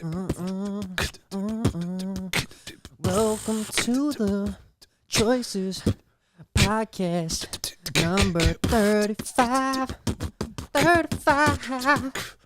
Welcome to the Choices Podcast number 35. 35.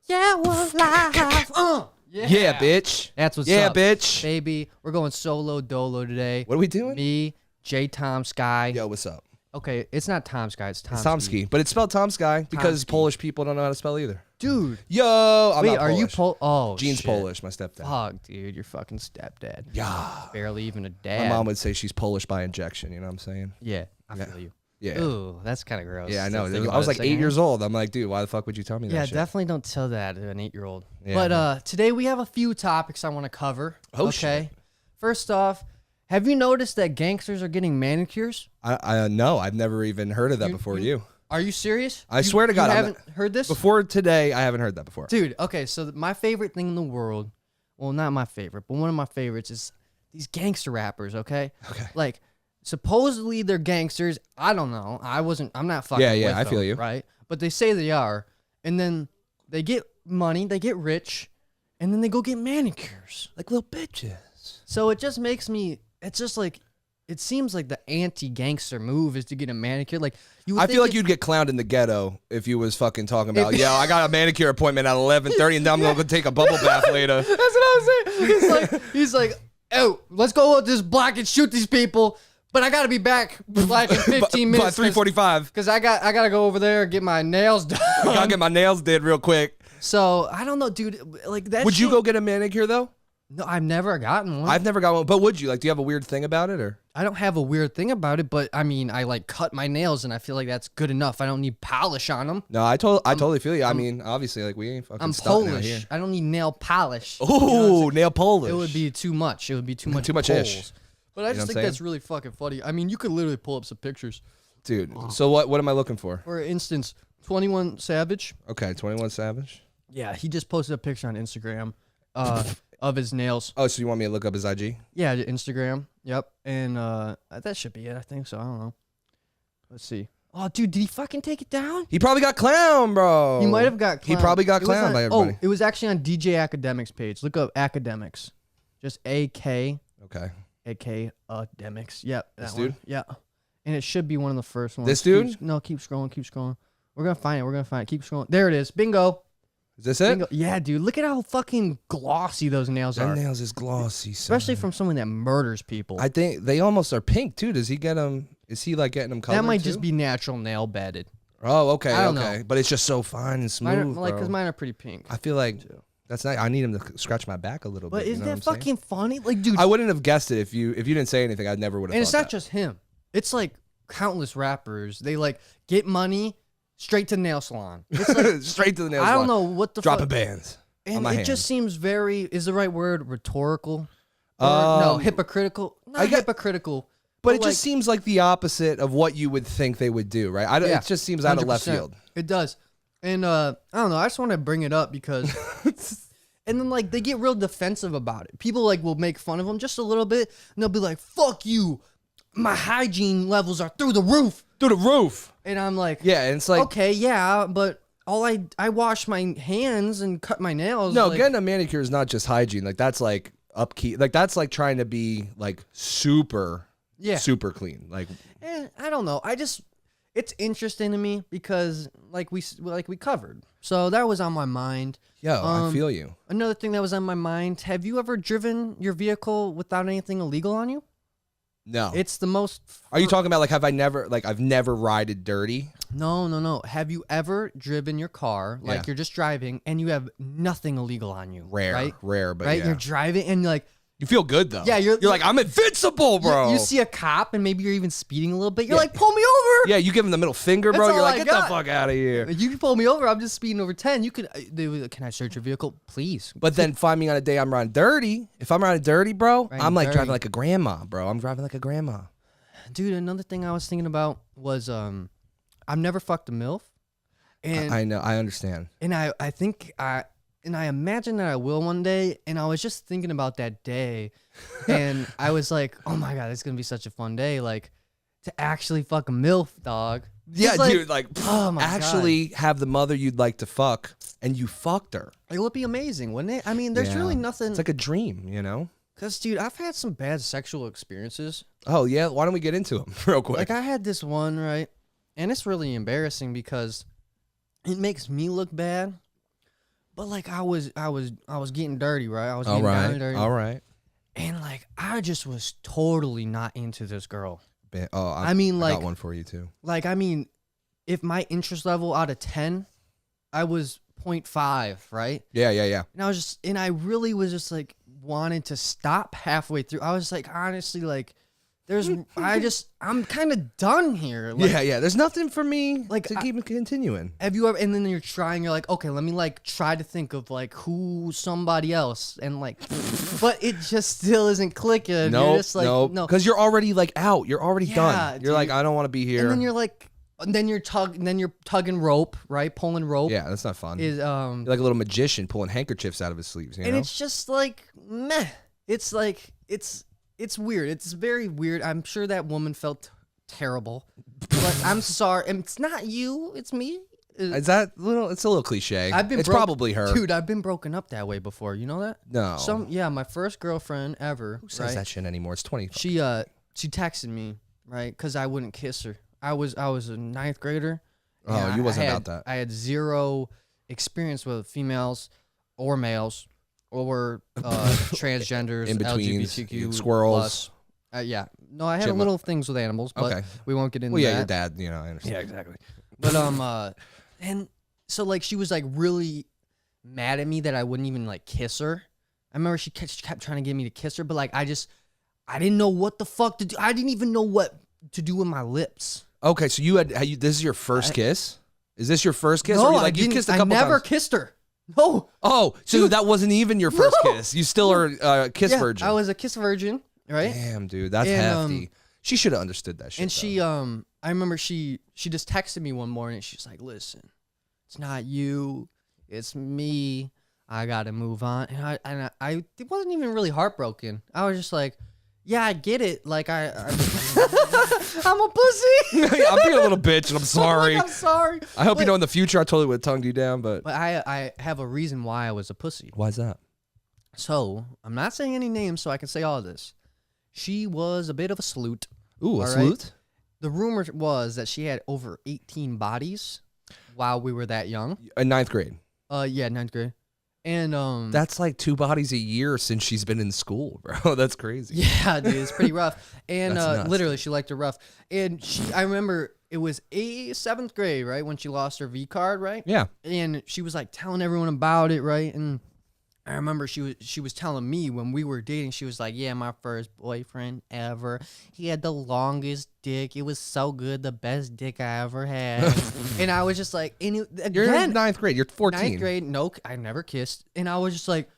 Yeah, we're live. Yeah, bitch. That's what's up. Yeah, bitch. Baby, we're going solo dolo today. What are we doing? Me, J. Tom Sky. Yo, what's up? Okay, it's not Tom Sky, it's Tom It's Tomsky, but it's spelled Tom Sky because Tomsky. Polish people don't know how to spell either. Dude. Yo, I'm Wait, not are Polish. you Oh, Gene's shit. Polish, my stepdad. Fuck, dude, you're fucking stepdad. Yeah. Barely even a dad. My mom would say she's Polish by injection, you know what I'm saying? Yeah, I feel you. Yeah. Ooh, that's kind of gross. Yeah, I know. Think I about was it like secondhand. 8 years old. I'm like, dude, why the fuck would you tell me that Yeah, shit? definitely don't tell that to an 8-year-old. Yeah, But today we have a few topics I want to cover. Oh, okay. shit. First off, have you noticed that gangsters are getting manicures? I know. I've never even heard of that before you. Are you serious? I swear to God, you I'm haven't heard this? Before today, I haven't heard that before. Dude, okay, so my favorite thing in the world, well, not my favorite, but one of my favorites is these gangster rappers, okay? Okay. Like, supposedly they're gangsters. I don't know. I'm not fucking Yeah, with I feel them, you. right? But they say they are. And then they get money, they get rich, and then they go get manicures. Like little bitches. So it just makes me, it's just like, it seems like the anti-gangster move is to get a manicure. Like you would I think feel like you'd get clowned in the ghetto if you was fucking talking about, yo, I got a manicure appointment at 11:30 and then I'm going to take a bubble bath later. That's what I was saying. He's like, oh, let's go with this block and shoot these people. But I got to be back like in 15 minutes. By 3:45. Because I got to go over there and get my nails done. I gotta get my nails did real quick. So I don't know, dude. Like that. Would you shit- go get a manicure though? No, I've never gotten one. I've never got one, but would you? Like, do you have a weird thing about it, or? I don't have a weird thing about it, but I mean, I like cut my nails, and I feel like that's good enough. I don't need polish on them. No, I totally feel you. I mean, obviously, like we ain't fucking I'm stunting out Polish. here. I don't need nail polish. Ooh, You know what I'm saying? nail polish. It would be too much. It would be too much. Too much ish. Poles. But I You know just what think I'm that's really fucking funny. I mean, you could literally pull up some pictures. dude. So what am I looking for? For instance, 21 Savage. Okay, 21 Savage. Yeah, he just posted a picture on Instagram of his nails. Oh, so you want me to look up his IG? Yeah, Instagram. Yep. And that should be it. I think so. I don't know. Let's see. Oh, dude, did he fucking take it down? He probably got clowned, bro. He might have got clowned. He probably got It was clowned on- by everybody. Oh, it was actually on DJ Academics page. Look up Academics. Just Okay. Academics. Yep. This That one. dude? Yeah. And it should be one of the first ones. This dude? Keep scrolling. Keep scrolling. We're going to find it. Keep scrolling. There it is. Bingo. Is this it? Bingo. Yeah, dude. Look at how fucking glossy those nails That are. nails is glossy, son. Especially from someone that murders people. I think they almost are pink too. Does he get them? Is he like getting them colored? That might too? just be natural nail bedded. Oh, okay, I don't okay. know. But it's just so fine and smooth, Mine are, like, bro. because mine are pretty pink. I feel like that's not. I need him to scratch my back a little But bit. you isn't know that what I'm saying? fucking funny? Like, dude. I wouldn't have guessed it if you didn't say anything. I never would have. And it's thought not that. just him. It's like countless rappers. They like get money straight to nail salon. It's like, straight to the nails. I don't know what the Dropping fuck. bands. And on my it hand. just seems very, is the right word rhetorical? Or, no, hypocritical. Not I get- hypocritical. But it like, just seems like the opposite of what you would think they would do, right? yeah, It just seems out of left 100%. field. It does. And I don't know. I just want to bring it up because, and then like they get real defensive about it. People like will make fun of them just a little bit, and they'll be like, "Fuck you, my hygiene levels are through the roof." Through the roof. And I'm like, Yeah, and it's like okay, yeah, but I wash my hands and cut my nails. no, like, getting a manicure is not just hygiene. Like that's like upkeep. Like that's like trying to be like super clean. Like I don't know. It's interesting to me because like we covered. So that was on my mind. yo, I feel you. Another thing that was on my mind, have you ever driven your vehicle without anything illegal on you? No. It's the most... Are you talking about like I've never rided dirty? No. Have you ever driven your car, like Yeah. you're just driving, and you have nothing illegal on you? Rare, Right? rare, but Right? yeah. You're driving, and like... You feel good though. Yeah, you're like I'm invincible, bro. You see a cop, and maybe you're even speeding a little bit. You're like, pull me over! Yeah, you give him the middle finger, bro. That's You're all like, I get the got. fuck out of here. You can pull me over. I'm just speeding over 10. You can... Can I search your vehicle? Please. But then find me on a day I'm riding dirty. If I'm riding dirty, bro, Riding I'm like dirty. driving like a grandma, bro. I'm driving like a grandma. Dude, another thing I was thinking about was I've never fucked a MILF. And I know, I understand. And I think I imagine that I will one day. And I was just thinking about that day, and I was like, "Oh my god, it's gonna be such a fun day! Like to actually fuck a MILF, dog." Yeah, like, dude, like oh my actually have the mother you'd like to fuck, and you fucked her. It would be amazing, wouldn't it? I mean, there's really nothing. It's like a dream, you know? Because, dude, I've had some bad sexual experiences. Oh, yeah? Why don't we get into them real quick? Like, I had this one, right? And it's really embarrassing because it makes me look bad. But, like, I was getting dirty, right? I was getting down and dirty. All right. And, like, I just was totally not into this girl. I got one for you, too. Like, I mean, if my interest level out of 10, I was 0.5, right? Yeah. And I really was just, like, wanted to stop halfway through. I was like, honestly, like, I'm kind of done here. Like, yeah. There's nothing for me like, to keep continuing. Have you ever, and then you're like, okay, let me like try to think of like who somebody else, and like, but it just still isn't clicking. No, you're just like, no, because you're already like out. You're already done. You're dude. like, I don't want to be here. And then you're like, you're tugging rope, right? Pulling rope. Yeah, that's not fun. Is You're like a little magician pulling handkerchiefs out of his sleeves. You know? It's just like meh. It's like it's weird. It's very weird. I'm sure that woman felt terrible, but I'm sorry. And it's not you. It's me. Is that It's a little cliche. It's probably her. Dude, I've been broken up that way before. You know that? No. My first girlfriend ever. Who says that shit anymore? It's 20. She texted me, right? Because I wouldn't kiss her. I was a ninth grader. Oh, you wasn't about that. I had zero experience with females or males or transgenders, in between, LGBTQ, squirrels. Yeah. No, I had a little things with animals, but we won't get into that. Well, yeah, your dad, you know, I understand. Yeah, exactly. But and so like she was like really mad at me that I wouldn't even like kiss her. I remember she kept trying to get me to kiss her, but like I didn't know what the fuck to do. I didn't even know what to do with my lips. Okay, so this is your first kiss? Is this your first kiss? No, or you kissed a couple I never times? kissed her. No. Oh, so that wasn't even your first kiss. You still are a kiss virgin. I was a kiss virgin, right? Damn, dude, that's hefty. She should have understood that shit. And she I remember she just texted me one morning. She's like, "Listen, it's not you, it's me. I gotta move on." And I it wasn't even really heartbroken. I was just like, "Yeah, I get it. Like I'm a pussy. I'm being a little bitch, and I'm sorry. I'm sorry. I hope you know in the future I totally would have tongued you down, but I have a reason why I was a pussy. Why's that? So I'm not saying any names, so I can say all this. She was a bit of a sleut. Ooh, a sleut? The rumor was that she had over 18 bodies while we were that young. In ninth grade. Yeah, ninth grade. And that's like 2 bodies a year since she's been in school, bro. That's crazy. Yeah, dude, it's pretty rough. And literally, dude. she liked it rough. And I remember it was 7th grade, right, when she lost her V card, right? Yeah. And she was like telling everyone about it, right? And I remember she was telling me when we were dating, she was like, "Yeah, my first boyfriend ever. He had the longest dick. It was so good, the best dick I ever had." And I was just like, you're in 9th grade. You're 14. 9th grade. No, I never kissed. And I was just like,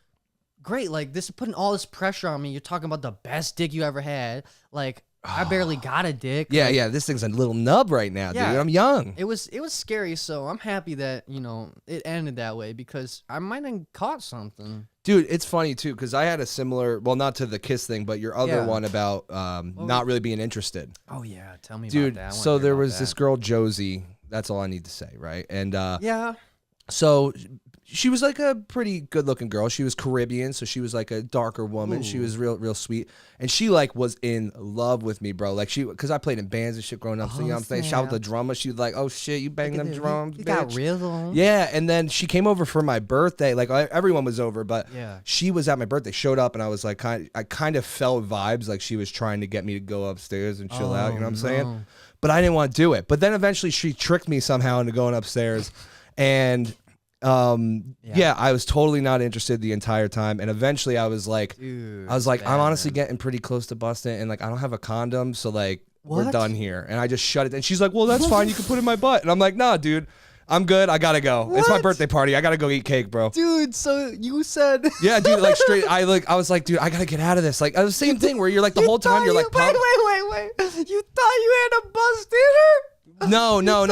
great. Like this is putting all this pressure on me. You're talking about the best dick you ever had. Like I barely got a dick. Yeah, like, yeah. This thing's a little nub right now, dude. I'm young. It was scary. So I'm happy that it ended that way because I might have caught something. Dude, it's funny too because I had a similar, well, not to the kiss thing, but your other one about not really being interested. Oh yeah, tell me dude, about that. So there was this girl Josie. That's all I need to say, right? And yeah. So she was like a pretty good-looking girl. She was Caribbean, so she was like a darker woman. Ooh. She was real sweet, and she like was in love with me, bro. Like because I played in bands and shit growing up. So you know what I'm saying? Shout out the drummer. She was like, "Oh shit, you banging them drums, you bitch." Got rhythm. Yeah, and then she came over for my birthday. Like everyone was over, but she was at my birthday. Showed up, and I was like, I kind of felt vibes like she was trying to get me to go upstairs and chill out. You know what I'm saying? But I didn't want to do it. But then eventually she tricked me somehow into going upstairs, and. I was totally not interested the entire time, and eventually I was like, I'm honestly getting pretty close to busting, and like I don't have a condom, so like we're done here, and I just shut it. And she's like, "Well, that's fine, you can put it in my butt," and I'm like, "Nah, dude, I'm good. I gotta go. It's my birthday party. I gotta go eat cake, bro." Dude, so you said, yeah, dude, like straight. I was like, dude, I gotta get out of this. Like, it was the same thing where you're like the whole time you're like, wait. You thought you had a bust in her? No. No,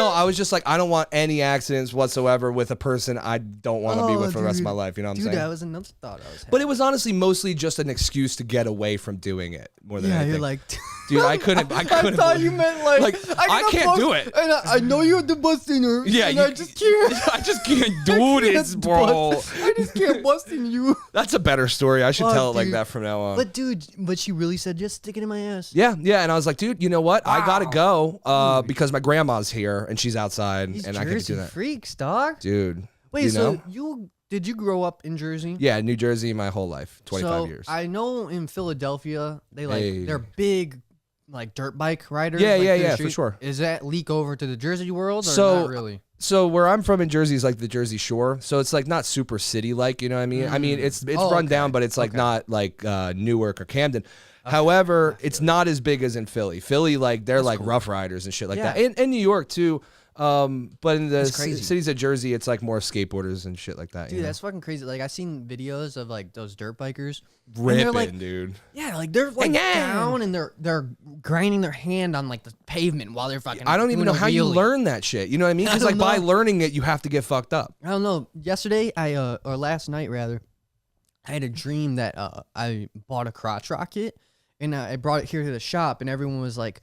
I was just like, I don't want any accidents whatsoever with a person I don't want to be with for the rest of my life. You know what I'm saying? Dude, that was another thought I was having. But it was honestly mostly just an excuse to get away from doing it more than anything. You're like, Dude, I couldn't. I thought you meant like I can't do it. And I know you're the buster. Yeah, and I just can't. I just can't do this, bro. I just can't bust in you. That's a better story. I should tell it like that from now on. But dude, she really said, just stick it in my ass. Yeah, and I was like, dude, you know what? I gotta go because my grandma's here and she's outside, and I can do that. Freaks, dog. Dude, wait, so did you grow up in Jersey? Yeah, New Jersey my whole life, 25 years. I know in Philadelphia they're big like dirt bike riders. Yeah, for sure. Is that leak over to the Jersey world or not really? So where I'm from in Jersey is like the Jersey Shore. So it's like not super city like, you know what I mean? I mean, it's run down, but it's like not like Newark or Camden. However, it's not as big as in Philly. Philly, like they're like Rough Riders and shit like that. And New York too. But in the cities of Jersey, it's like more skateboarders and shit like that. Dude, that's fucking crazy. Like I seen videos of like those dirt bikers ripping, like, dude. Yeah, like they're like down and they're grinding their hand on like the pavement while they're fucking. I don't even know how you learn that shit. You know what I mean? Because like by learning it, you have to get fucked up. I don't know. Yesterday, or last night rather, I had a dream that I bought a crotch rocket and I brought it here to the shop and everyone was like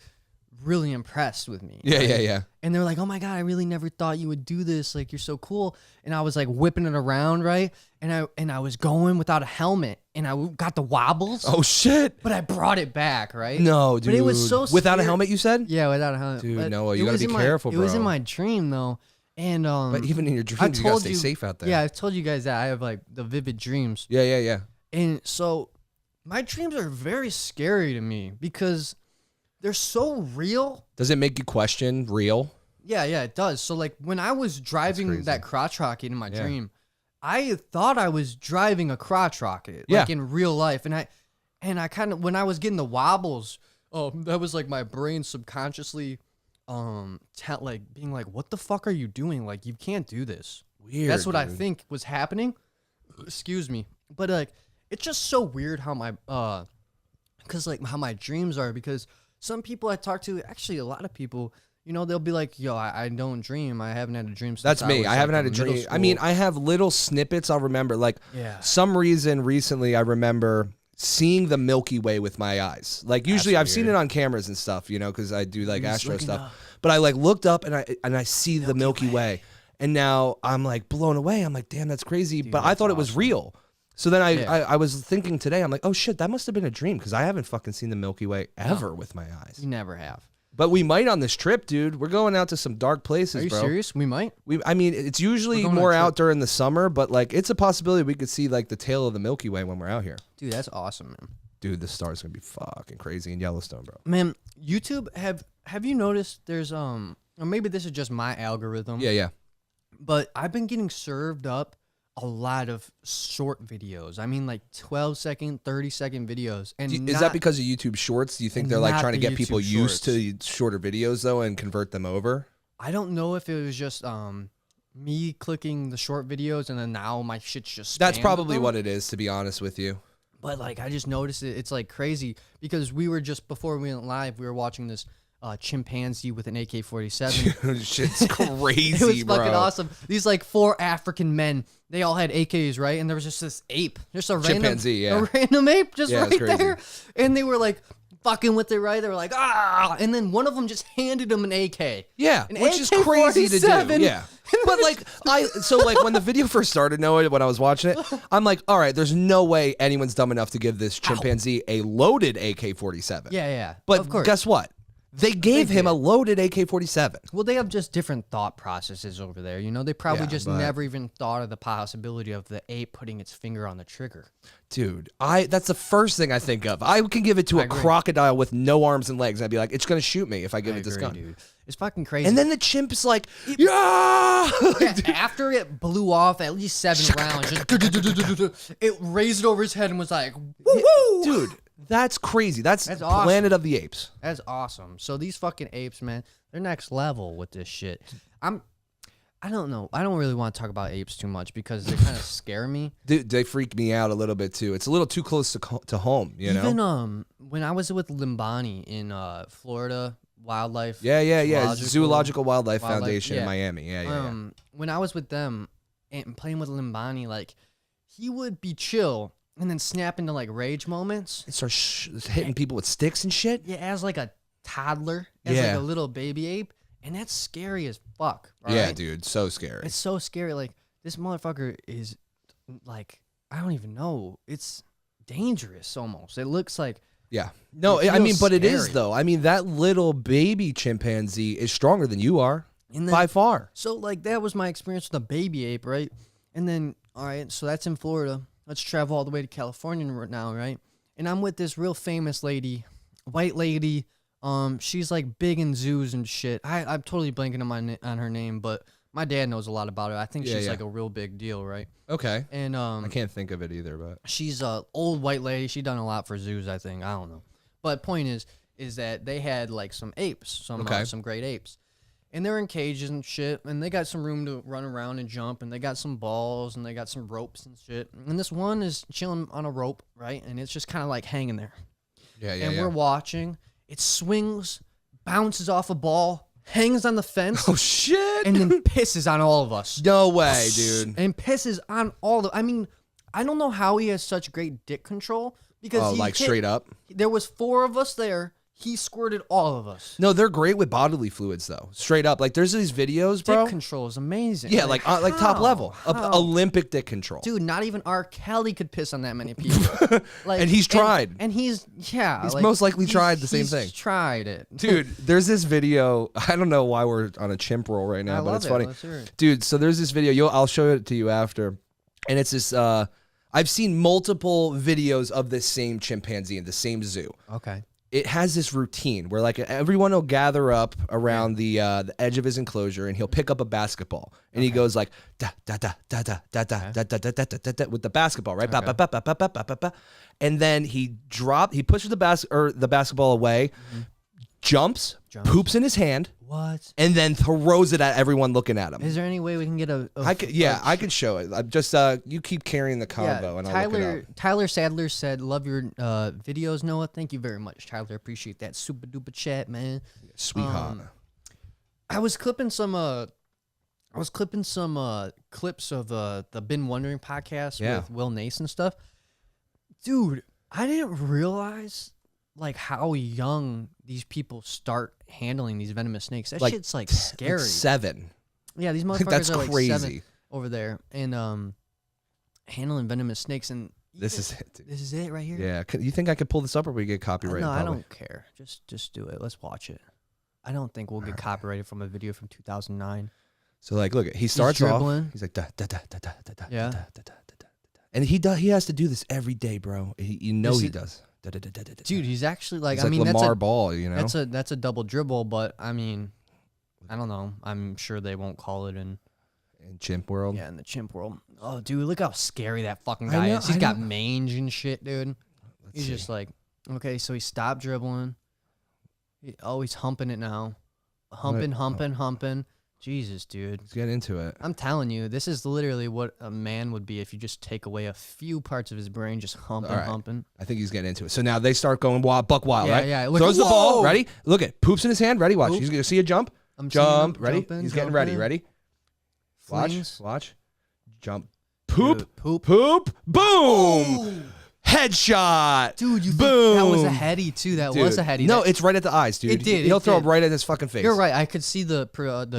really impressed with me. Yeah. And they're like, oh my God, I really never thought you would do this. Like, you're so cool. And I was like whipping it around, right? And I was going without a helmet and I got the wobbles. Oh shit. But I brought it back, right? No, dude. But it was so without scary. a helmet, you said? Yeah, without a helmet. Dude, Noah, you gotta be careful, bro. It was in my dream though. And but even in your dreams, you gotta stay safe out there. Yeah, I've told you guys that I have like the vivid dreams. Yeah. And so my dreams are very scary to me because they're so real. Does it make you question real? Yeah, it does. So like when I was driving that crotch rocket in my dream, I thought I was driving a crotch rocket like in real life. And I kind of, when I was getting the wobbles, that was like my brain subconsciously like being like, what the fuck are you doing? Like, you can't do this. Weird. That's what I think was happening. Excuse me. But like, it's just so weird how my, cause like how my dreams are, because some people I talk to, actually a lot of people, you know, they'll be like, yo, I don't dream. I haven't had a dream since That's me. I haven't had a dream. School. I mean, I have little snippets I'll remember. Like some reason recently I remember seeing the Milky Way with my eyes. Like usually I've seen it on cameras and stuff, you know, because I do like astro stuff. But I like looked up and I see the Milky Way. And now I'm like blown away. I'm like, damn, that's crazy. Dude, but I thought it was real. So then I was thinking today, I'm like, oh shit, that must have been a dream because I haven't fucking seen the Milky Way ever with my eyes. You never have. But we might on this trip, dude. We're going out to some dark places, Are you bro. serious? We might? I mean, it's usually more out during the summer, but like it's a possibility we could see like the tail of the Milky Way when we're out here. Dude, that's awesome, man. Dude, the star's gonna be fucking crazy in Yellowstone, bro. Man, YouTube, have you noticed there's or maybe this is just my algorithm. Yeah. But I've been getting served up a lot of short videos. I mean, like 12-second, 30-second videos. And is that because of YouTube Shorts? Do you think they're like trying to get people used to shorter videos though and convert them over? I don't know if it was just me clicking the short videos and then now my shit's just That's probably what it is, to be honest with you. But like I just noticed it. It's like crazy because we were just before we went live, we were watching this chimpanzee with an AK-47. Shit's crazy, It was bro. fucking awesome. These like 4 African men, they all had AKs, right? And there was just this ape, just a chimpanzee, a random ape, just right crazy. there. And they were like fucking with it, right? They were like, ah, and then one of them just handed him an AK. Yeah, which is crazy to do. Yeah. But like like when the video first started, Noah, when I was watching it, I'm like, all right, there's no way anyone's dumb enough to give this chimpanzee a loaded AK-47. Yeah. But of course. Guess what? They gave him a loaded AK-47. Well, they have just different thought processes over there. You know, they probably never even thought of the possibility of the ape putting its finger on the trigger. Dude, that's the first thing I think of. I can give it to a crocodile with no arms and legs. I'd be like, it's going to shoot me if I give it this gun. Dude. It's fucking crazy. And then the chimp's like, yeah! After it blew off at least 7 rounds, it raised over his head and was like, woo! Dude. That's crazy. That's awesome. Planet of the Apes. That's awesome. So these fucking apes, man, they're next level with this shit. I don't know. I don't really want to talk about apes too much because they kind of scare me. Dude, they freak me out a little bit too. It's a little too close to home, you know? Even when I was with Limbani in Florida Wildlife. Yeah. Zoological Wildlife Foundation in Miami. Yeah. When I was with them and playing with Limbani, like he would be chill. and then snap into like rage moments. It starts hitting people with sticks and shit. Yeah, as like a toddler, as like a little baby ape, and that's scary as fuck. Yeah, right? dude, so scary. It's so scary. Like this motherfucker is like, I don't even know. It's dangerous almost. It looks like. Yeah. No, I mean, but it is though. I mean, that little baby chimpanzee is stronger than you are by far. So like that was my experience with a baby ape, right? And then all right, so that's in Florida. Let's travel all the way to California now, right? And I'm with this real famous lady, white lady. She's like big in zoos and shit. I'm totally blanking on her name, but my dad knows a lot about her. I think she's like a real big deal, right? Okay. And I can't think of it either, but she's a old white lady. She done a lot for zoos, I think. I don't know. But point is that they had like some apes, some great apes. And they're in cages and shit, and they got some room to run around and jump, and they got some balls, and they got some ropes and shit. And this one is chilling on a rope, right? And it's just kind of like hanging there. Yeah. And we're watching. It swings, bounces off a ball, hangs on the fence. Oh, shit. And then pisses on all of us. No way, dude. And pisses on all I mean, I don't know how he has such great dick control. Because straight up? There was 4 of us there. He squirted all of us. No, they're great with bodily fluids, though. Straight up. Like, there's these videos, bro. Dick control is amazing. Yeah, like top level. Olympic dick control. Dude, not even R. Kelly could piss on that many people. Like, and he's tried. And he's most likely tried the same thing. He's tried it. Dude, there's this video. I don't know why we're on a chimp roll right now, but it's funny. Let's hear it. Dude, so there's this video. I'll show it to you after. And it's this... I've seen multiple videos of this same chimpanzee in the same zoo. Okay. It has this routine where like everyone will gather up around the edge of his enclosure, and he'll pick up a basketball, and he goes like da da da da da da da da da da da da with the basketball, right? And then he pushes the basketball away, jumps, poops in his hand. What? And then throws it at everyone looking at him. Is there any way we can get I could show it. I'm just you keep carrying the convo, and I'll look it up. Tyler Sadler said, "Love your videos, Noah." Thank you very much, Tyler. Appreciate that super duper chat, man. Sweetheart. I was clipping some clips of the Been Wondering podcast with Will Nace and stuff. Dude, I didn't realize like how young these people start handling these venomous snakes. That shit's like scary. 7. Yeah, these motherfuckers That's are like crazy. 7 over there and handling venomous snakes. And this is it, dude. This is it right here. Yeah, you think I could pull this up, or we get copyrighted? No, I don't care. Just do it. Let's watch it. I don't think we'll get copyrighted from a video from 2009. So like, look, he starts off. He's like da da da da da da yeah, da da da da, and he has to do this every day, bro. He does. Dude, he's actually like, I mean, Lamar Ball, you know. That's a double dribble, but I mean, I don't know. I'm sure they won't call it in chimp world. Yeah, in the chimp world. Oh, dude, look how scary that fucking guy is. He's got mange and shit, dude. He's just like, okay, so he stopped dribbling. He's humping it now, humping. Jesus, dude. Let's get into it. I'm telling you, this is literally what a man would be if you just take away a few parts of his brain, just humping. I think he's getting into it. So now they start going buck wild, right? Yeah, throws the ball. Ready? Look at poops in his hand. Ready? Watch. He's gonna see a jump. Jump. Ready? Jumping, he's getting ready. Ready? Flings. Watch. Jump. Poop. Boom. Oh. Headshot. Dude, boom. That was a heady too. That was a heady. No, it's right at the eyes, dude. It did. He'll throw it right at his fucking face. You're right. I could see the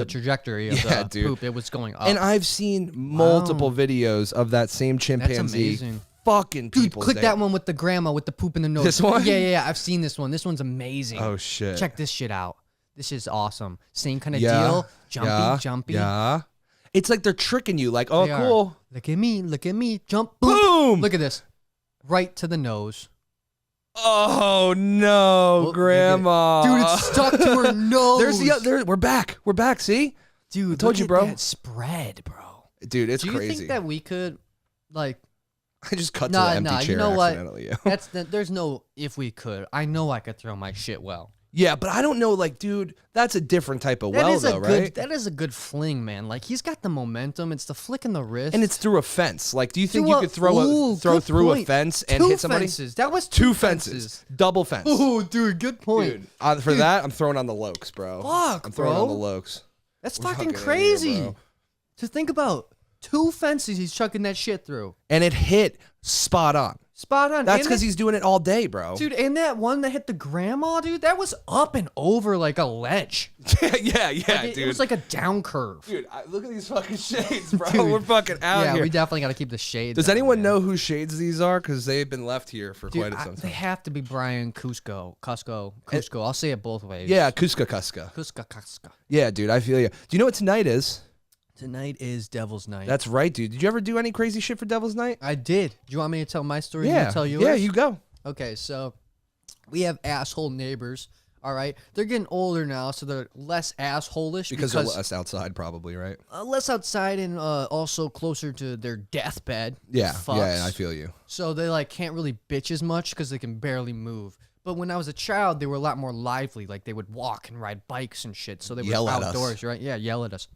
trajectory of the poop. It was going up. And I've seen multiple videos of that same chimpanzee. That's amazing. Fucking people. Dude, click that one with the grandma with the poop in the nose. This one? Yeah. I've seen this one. This one's amazing. Oh shit. Check this shit out. This is awesome. Same kind of deal. Jumpy. Yeah. It's like they're tricking you. Like, oh, cool. Look at me. Jump. Boom. Look at this. Right to the nose. Oh no, Grandma! Dude, it's stuck to her nose. We're back. We're back. See, dude, I told you, bro. That spread, bro. Dude, it's crazy. Do you think that we could, like? I just cut to the empty chair. You know accidentally. what? There's no if we could. I know I could throw my shit well. Yeah, but I don't know, like, dude, that's a different type of right? That is a good fling, man. Like, he's got the momentum. It's the flick in the wrist. And it's through a fence. Like, do you think you could throw through a fence and hit somebody? Fences. That was two fences. Double fence. Oh, dude, good point. Dude, for that, I'm throwing on the Lokes, bro. Fuck, I'm throwing on the Lokes. That's fucking crazy. To think about. 2 fences he's chucking that shit through. And it hit spot on. Spot on. That's because he's doing it all day, bro. Dude, and that one that hit the grandma, dude, that was up and over like a ledge. yeah, dude. It was like a down curve. Dude, look at these fucking shades, bro. Dude, we're fucking out here. Yeah, we definitely got to keep the shades. Does anyone know whose shades these are? Because they've been left here for quite some time. They have to be Brian Cusco. I'll say it both ways. Yeah, Cusca. Yeah, dude, I feel you. Do you know what tonight is? Tonight is Devil's Night. That's right, dude. Did you ever do any crazy shit for Devil's Night? I did. Do you want me to tell my story? Yeah. You tell yours? Yeah, you go. Okay, so we have asshole neighbors. All right, they're getting older now, so they're less asshole-ish because they're less outside, probably, right? Less outside and also closer to their deathbed. Yeah, Fucks. yeah, I feel you. So they like can't really bitch as much because they can barely move. But when I was a child, they were a lot more lively. Like they would walk and ride bikes and shit. So they were outdoors, right? Yeah, yell at us.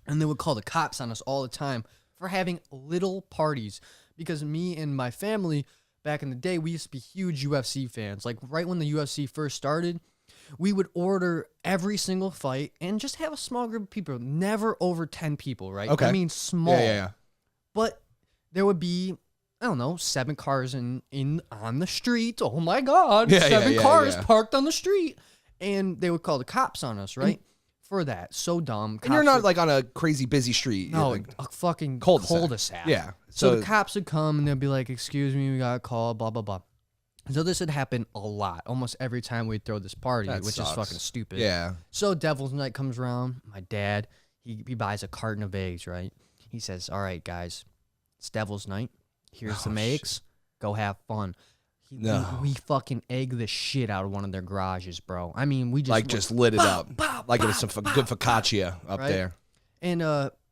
And they would call the cops on us all the time for having little parties. Because me and my family, back in the day, we used to be huge UFC fans. Like right when the UFC first started, we would order every single fight and just have a small group of people. Never over 10 people, right? Okay. I mean small. Yeah. But there would be, I don't know, 7 cars on the street. Oh my God. 7 cars parked on the street. And they would call the cops on us, right? For that. So dumb. And you're not like on a crazy busy street. No, like a fucking cul-de-sac. Yeah. So the cops would come and they'd be like, excuse me, we got a call, blah, blah, blah. So this would happen a lot, almost every time we'd throw this party, which is fucking stupid. Yeah. So Devil's Night comes around. My dad, he buys a carton of eggs, right? He says, all right, guys, it's Devil's Night. Here's some eggs. Go have fun. We fucking egg the shit out of one of their garages, bro. I mean, we just like just lit it up like it was some good focaccia up there. And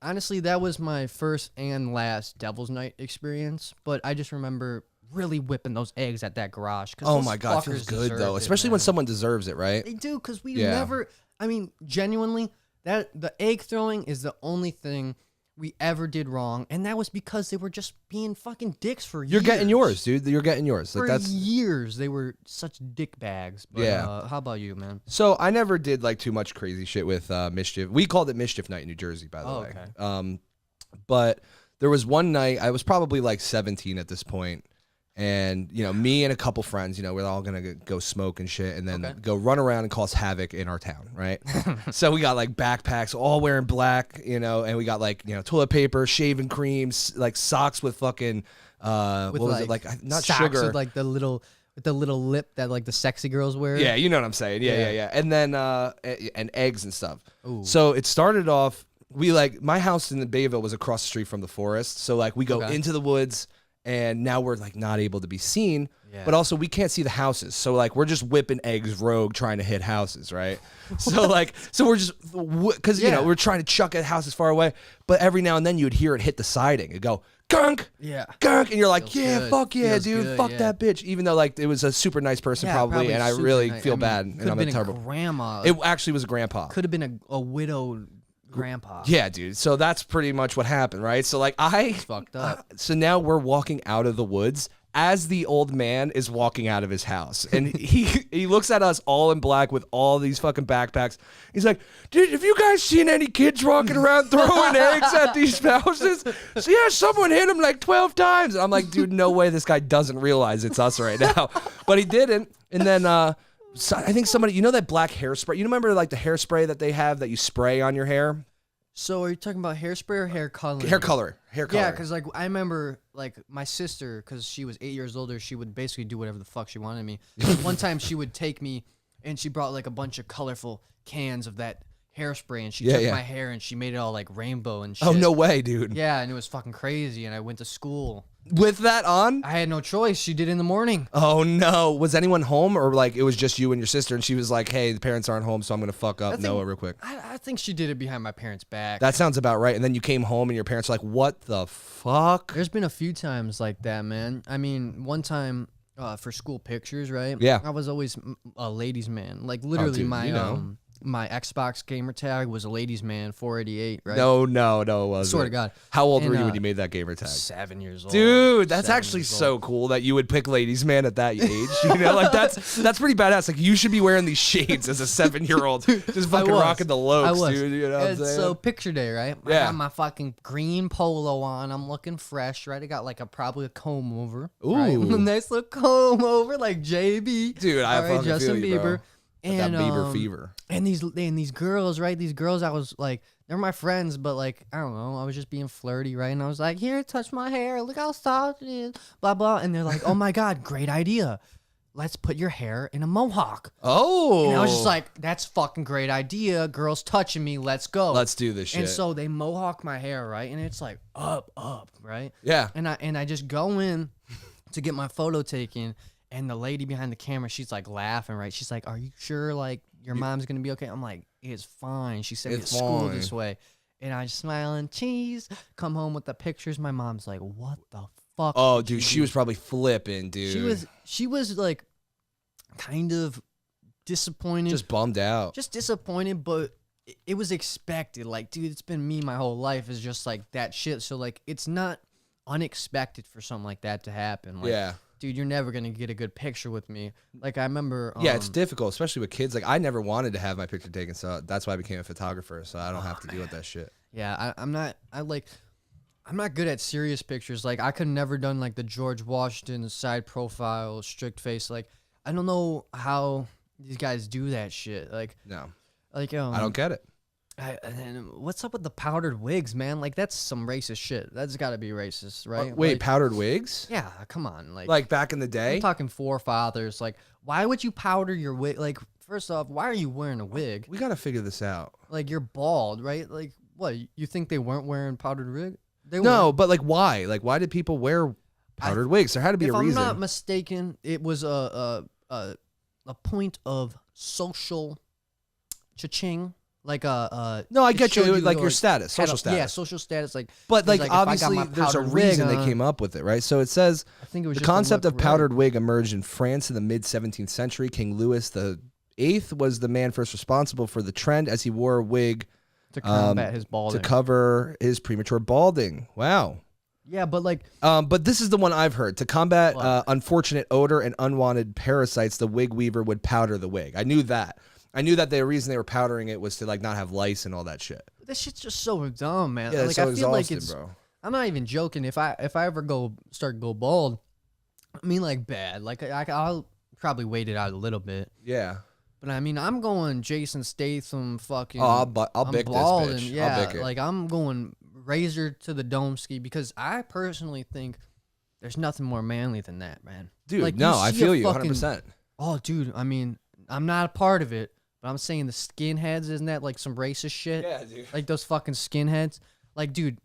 honestly, that was my first and last Devil's Night experience. But I just remember really whipping those eggs at that garage. Oh my God, it feels good though, especially when someone deserves it, right? They do, because we never. I mean, genuinely, the egg throwing is the only thing we ever did wrong, and that was because they were just being fucking dicks for years. You're getting yours, dude. You're getting yours. For years, they were such dick bags. But, how about you, man? So I never did like too much crazy shit with Mischief. We called it Mischief Night in New Jersey, by the way. Okay. But there was one night, I was probably like 17 at this point, and me and a couple friends, we're all gonna go smoke and shit, and then go run around and cause havoc in our town, right? So we got like backpacks, all wearing black, and we got like toilet paper, shaving creams, like socks with fucking what was it, like not socks sugar, with like the little lip that like the sexy girls wear. Yeah, you know what I'm saying. Yeah. And then and eggs and stuff. Ooh. So it started off. My house in the Bayville was across the street from the forest, so like we go into the woods. And now we're like not able to be seen, but also we can't see the houses. So like we're just whipping eggs rogue trying to hit houses, right? So we're just, because we're trying to chuck at houses far away. But every now and then you would hear it hit the siding. It'd go gunk, gunk, and you're like, fuck yeah, dude, good, fuck that bitch. Even though like it was a super nice person probably, and I really feel bad. And I'm a terrible grandma. It actually was a grandpa. Could have been a widowed grandpa. Yeah, dude. So that's pretty much what happened, right? So like It's fucked up. So now we're walking out of the woods as the old man is walking out of his house, and he looks at us all in black with all these fucking backpacks. He's like, "Dude, have you guys seen any kids walking around throwing eggs at these houses?" So yeah, someone hit him like 12 times. And I'm like, dude, no way this guy doesn't realize it's us right now. But he didn't. And then so I think somebody, that black hairspray? You remember like the hairspray that they have that you spray on your hair? So are you talking about hairspray or hair color? Hair color. Yeah, because like I remember like my sister, because she was 8 years older, she would basically do whatever the fuck she wanted me. One time she would take me and she brought like a bunch of colorful cans of that hairspray, and she took my hair and she made it all like rainbow and shit. Oh, no way, dude. Yeah, and it was fucking crazy, and I went to school. With that on? I had no choice. She did it in the morning. Oh, no. Was anyone home, or like it was just you and your sister, and she was like, hey, the parents aren't home, so I'm going to fuck up Noah real quick? I think she did it behind my parents' back. That sounds about right. And then you came home and your parents were like, what the fuck? There's been a few times like that, man. I mean, one time for school pictures, right? Yeah. I was always a ladies' man. Like literally my Xbox gamer tag was a ladies' man 488, right? No, it wasn't. Swear to God. How old were you when you made that gamer tag? 7 years old. Dude, that's actually so cool that you would pick ladies' man at that age. You know, like that's pretty badass. Like you should be wearing these shades as a 7-year-old, just fucking rocking the Lokes, dude. You know what I'm saying? So picture day, right? Yeah. I got my fucking green polo on. I'm looking fresh, right? I got like probably a comb over. Ooh. Right? A nice little comb over, like JB. Dude, I fucking Justin feel you, Bieber. bro. And that Bieber fever. And these girls, right? These girls, I was like, they're my friends, but like, I don't know, I was just being flirty, right? And I was like, here, touch my hair. Look how soft it is. Blah, blah. And they're like, oh my God, great idea. Let's put your hair in a mohawk. Oh. And I was just like, that's fucking great idea. Girls touching me. Let's go. Let's do this shit. And so they mohawk my hair, right? And it's like up, right? Yeah. And I just go in to get my photo taken. And the lady behind the camera, she's like laughing, right? She's like, are you sure like your mom's going to be okay? I'm like, it's fine. She sent me to school this way. And I just smiling, cheese, come home with the pictures. My mom's like, what the fuck? Oh, dude, she was probably flipping, dude. She was like kind of disappointed. Just bummed out. Just disappointed, but it was expected. Like, dude, it's been me my whole life is just like that shit. So like, it's not unexpected for something like that to happen. Like, yeah. Dude, you're never going to get a good picture with me. Like, I remember... yeah, it's difficult, especially with kids. Like, I never wanted to have my picture taken, so that's why I became a photographer, so I don't have to deal with that shit. Yeah, I'm not good at serious pictures. Like, I could never done, like, the George Washington side profile, strict face. Like, I don't know how these guys do that shit. Like... No. Like, I don't get it. And what's up with the powdered wigs, man? Like, that's some racist shit. That's got to be racist, right? Wait, like, powdered wigs? Yeah, come on. Like back in the day? I'm talking forefathers. Like, why would you powder your wig? Like, first off, why are you wearing a wig? We got to figure this out. Like, you're bald, right? Like, what? You think they weren't wearing powdered wig? No, but like, why? Like, why did people wear powdered wigs? There had to be a reason. If I'm not mistaken, it was a point of social cha-ching. Like no, I get you. Like your status, social status. Yeah, social status. Like, but like obviously, there's a reason they came up with it, right? So it says I think it was the concept of powdered wig emerged in France in the mid 17th century. King Louis VIII was the man first responsible for the trend, as he wore a wig to combat his balding, to cover his premature balding. Wow. Yeah, but like, but this is the one I've heard. To combat unfortunate odor and unwanted parasites, the wig weaver would powder the wig. I knew that. I knew that the reason they were powdering it was to like not have lice and all that shit. This shit's just so dumb, man. Yeah, like, it's so I feel like exhausted, bro. I'm not even joking. If I ever go bald, I mean like bad. Like I'll probably wait it out a little bit. Yeah. But I mean, I'm going Jason Statham fucking. Oh, I'll bick this bitch. Yeah, I'll bick it. like I'm going razor to the dome ski because I personally think there's nothing more manly than that, man. Dude, like, no, I feel you 100%. Oh, dude, I mean, I'm not a part of it. But I'm saying the skinheads, isn't that like some racist shit? Yeah, dude. Like those fucking skinheads. Like, dude,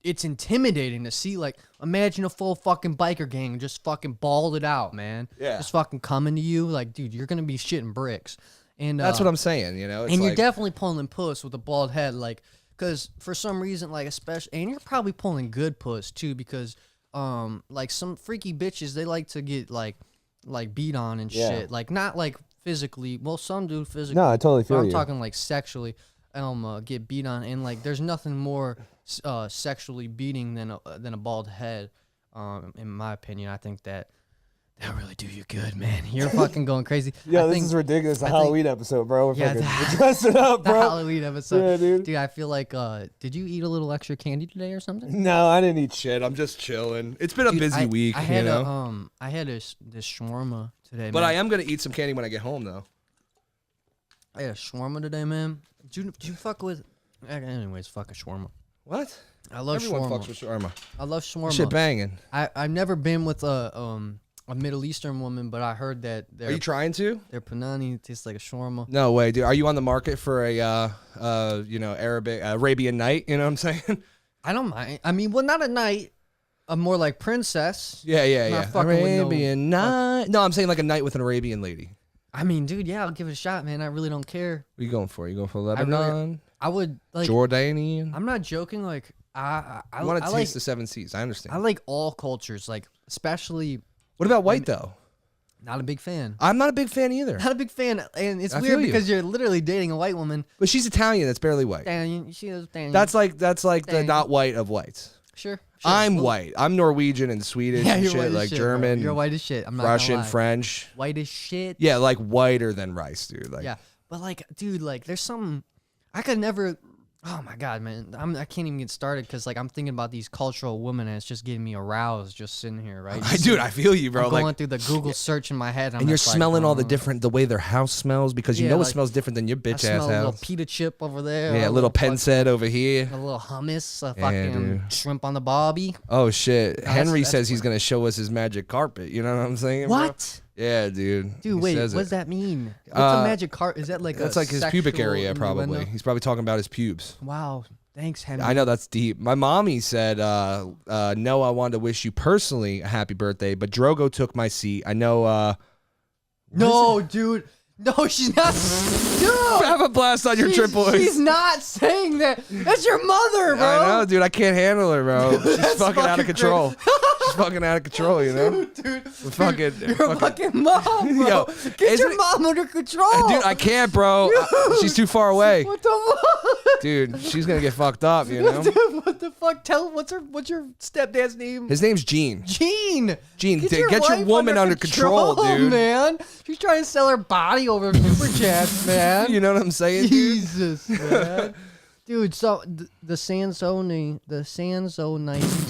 it's intimidating to see. Like, imagine a full fucking biker gang just fucking balled it out, man. Yeah. Just fucking coming to you. Like, dude, you're gonna be shitting bricks. And that's what I'm saying, you know? It's and you're definitely pulling puss with a bald head, like, because for some reason, like, especially, and you're probably pulling good puss too, because, like, some freaky bitches, they like to get like beat on and shit. Like, not like physically. Well, some do physically. No, I totally feel I'm talking like sexually. Get beat on, and like there's nothing more sexually beating than a bald head. In my opinion, I think that really do you good, man. You're fucking going crazy. Yeah, this is ridiculous. The Halloween episode, bro. We're dressing up, bro. The Halloween episode. Yeah, dude. Dude, I feel like, did you eat a little extra candy today or something? No, I didn't eat shit. I'm just chilling. It's been a busy week, I had you know? I had this shawarma today, but man. I am going to eat some candy when I get home, though. I had a shawarma today, man. Did you fuck with... Anyways, fuck a shawarma. What? I love Everyone shawarma. fucks with shawarma. I love shawarma. Shit banging. I've never been with a Middle Eastern woman, but I heard that Are you trying to? their panani tastes like a shawarma. No way, dude. Are you on the market for a Arabian night? You know what I'm saying? I don't mind. I mean, well, not a night. A more like princess. Yeah. fucking with Arabian night. No, I'm saying like a night with an Arabian lady. I mean, dude, yeah, I'll give it a shot, man. I really don't care. What are you going for? You going for Lebanon? I would like Jordanian? I'm not joking. Like I want to taste like the seven seas. I understand. I like all cultures, like especially. What about white though? Not a big fan. I'm not a big fan either. Not a big fan, and it's I weird feel because you're literally dating a white woman. But she's Italian. That's barely white. Italian, she is Italian. That's like the not white of whites. Sure. I'm white. I'm Norwegian and Swedish and shit, like shit, German. Bro. You're white as shit. I'm not Russian, gonna lie. French. White as shit. Yeah, like whiter than rice, dude. Like, yeah, but like, dude, like, there's something I could never. Oh my god, man, I can't even get started because like I'm thinking about these cultural women and it's just getting me aroused just sitting here, right? Dude, I feel you, bro. I'm going through the Google search in my head, and you're smelling all the way their house smells because you know it smells different than your bitch ass house. A little pita chip over there. Yeah, a little Pensed over here. A little hummus, a fucking shrimp on the bobby. Oh shit! No, Henry says he's gonna show us his magic carpet. You know what I'm saying? What? Bro? Yeah, dude. Dude, wait, what does that mean? What's a magic carpet? Is that like that's like his pubic area, probably. He's probably talking about his pubes. Wow. Thanks, Henry. I know that's deep. My mommy said, no, I wanted to wish you personally a happy birthday, but Drogo took my seat. I know, no, dude. No, she's not. Dude, have a blast on your trip, boys. She's not saying that. That's your mother, bro. I know, dude. I can't handle her, bro. She's fucking out of control. She's fucking out of control, you know? Dude. Your fucking mom, bro. Yo, get your mom under control. Dude, I can't, bro. She's too far away. What the fuck? Dude, she's gonna get fucked up, you know? Dude, what the fuck? What's your stepdad's name? His name's Gene. Gene, get your woman under control, dude. Man, she's trying to sell her body over super chats, man. You know what I'm saying, dude? Jesus, man. Dude, so the Sansoni.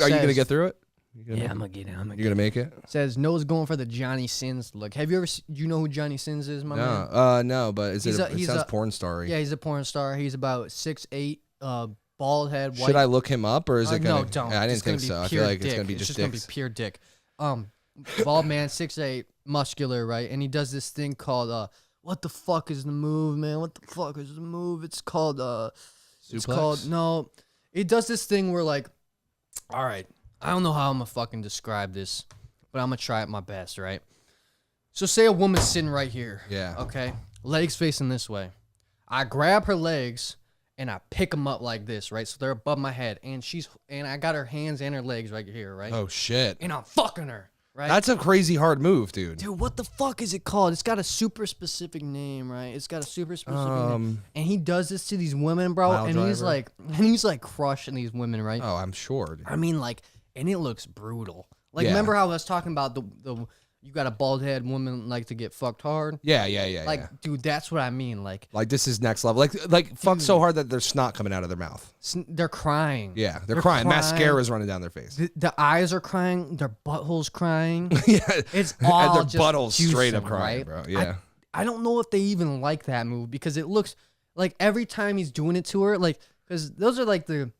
Are you gonna get through it? Yeah, I'm gonna get it. You're gonna make it? Says Noah's going for the Johnny Sins look. Have you ever? Do you know who Johnny Sins is, my man? No, but it sounds porn star-y. Yeah, he's a porn star. He's about 6'8", bald head. White. Should I look him up or is it gonna? No, don't. Yeah, I didn't think so. I feel like it's gonna be just gonna be pure dick. Bald man, 6'8", muscular, right? And he does this thing called what the fuck is the move, man? What the fuck is the move? It's called Suplex? It's called no. It does this thing where like, all right. I don't know how I'm gonna fucking describe this, but I'm gonna try it my best, right? So say a woman's sitting right here. Yeah. Okay. Legs facing this way. I grab her legs and I pick them up like this, right? So they're above my head, and I got her hands and her legs right here, right? Oh shit. And I'm fucking her, right? That's a crazy hard move, dude. Dude, what the fuck is it called? It's got a super specific name, right? It's got a super specific name. And he does this to these women, bro, he's like crushing these women, right? Oh, I'm sure, dude. I mean, like. And it looks brutal. Like, remember how I was talking about the you got a bald head woman like to get fucked hard? Yeah. Like, dude, that's what I mean. Like this is next level. Like fuck so hard that there's snot coming out of their mouth. They're crying. Yeah, they're crying. Mascara's running down their face. The eyes are crying. Their butthole's crying. Yeah, it's all and their butthole's straight up crying, right? bro. Yeah. I don't know if they even like that move because it looks like every time he's doing it to her, like, because those are like the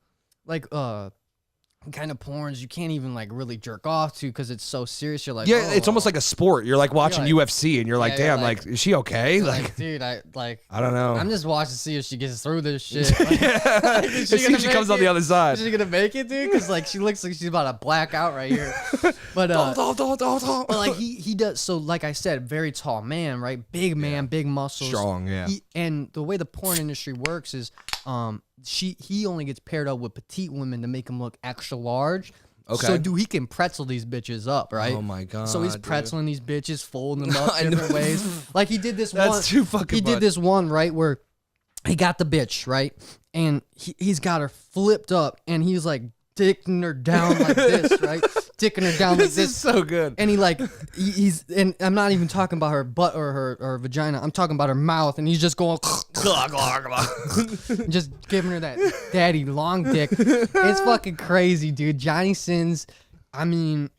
kind of porns you can't even like really jerk off to because it's so serious. You're like, yeah, it's almost like a sport. You're like watching UFC and you're like, damn, like, is she okay? Like, dude, I don't know. I'm just watching to see if she gets through this shit. Like, see if she comes on the other side. Is she gonna make it, dude? Because like she looks like she's about to black out right here. But but like he does. So like I said, very tall man, right? Big man, big muscles, strong. Yeah. And the way the porn industry works is, he only gets paired up with petite women to make him look extra large. Okay. So, dude, he can pretzel these bitches up, right? Oh my god. So he's pretzeling these bitches, folding them up different ways. Like he did this one. That's too fucking. He did this one right where he got the bitch right, and he's got her flipped up, and he's like dicking her down like this, right? Dicking her down like this. This is so good. And he's and I'm not even talking about her butt or her vagina. I'm talking about her mouth, and he's just going just giving her that daddy long dick. It's fucking crazy, dude. Johnny Sins. I mean,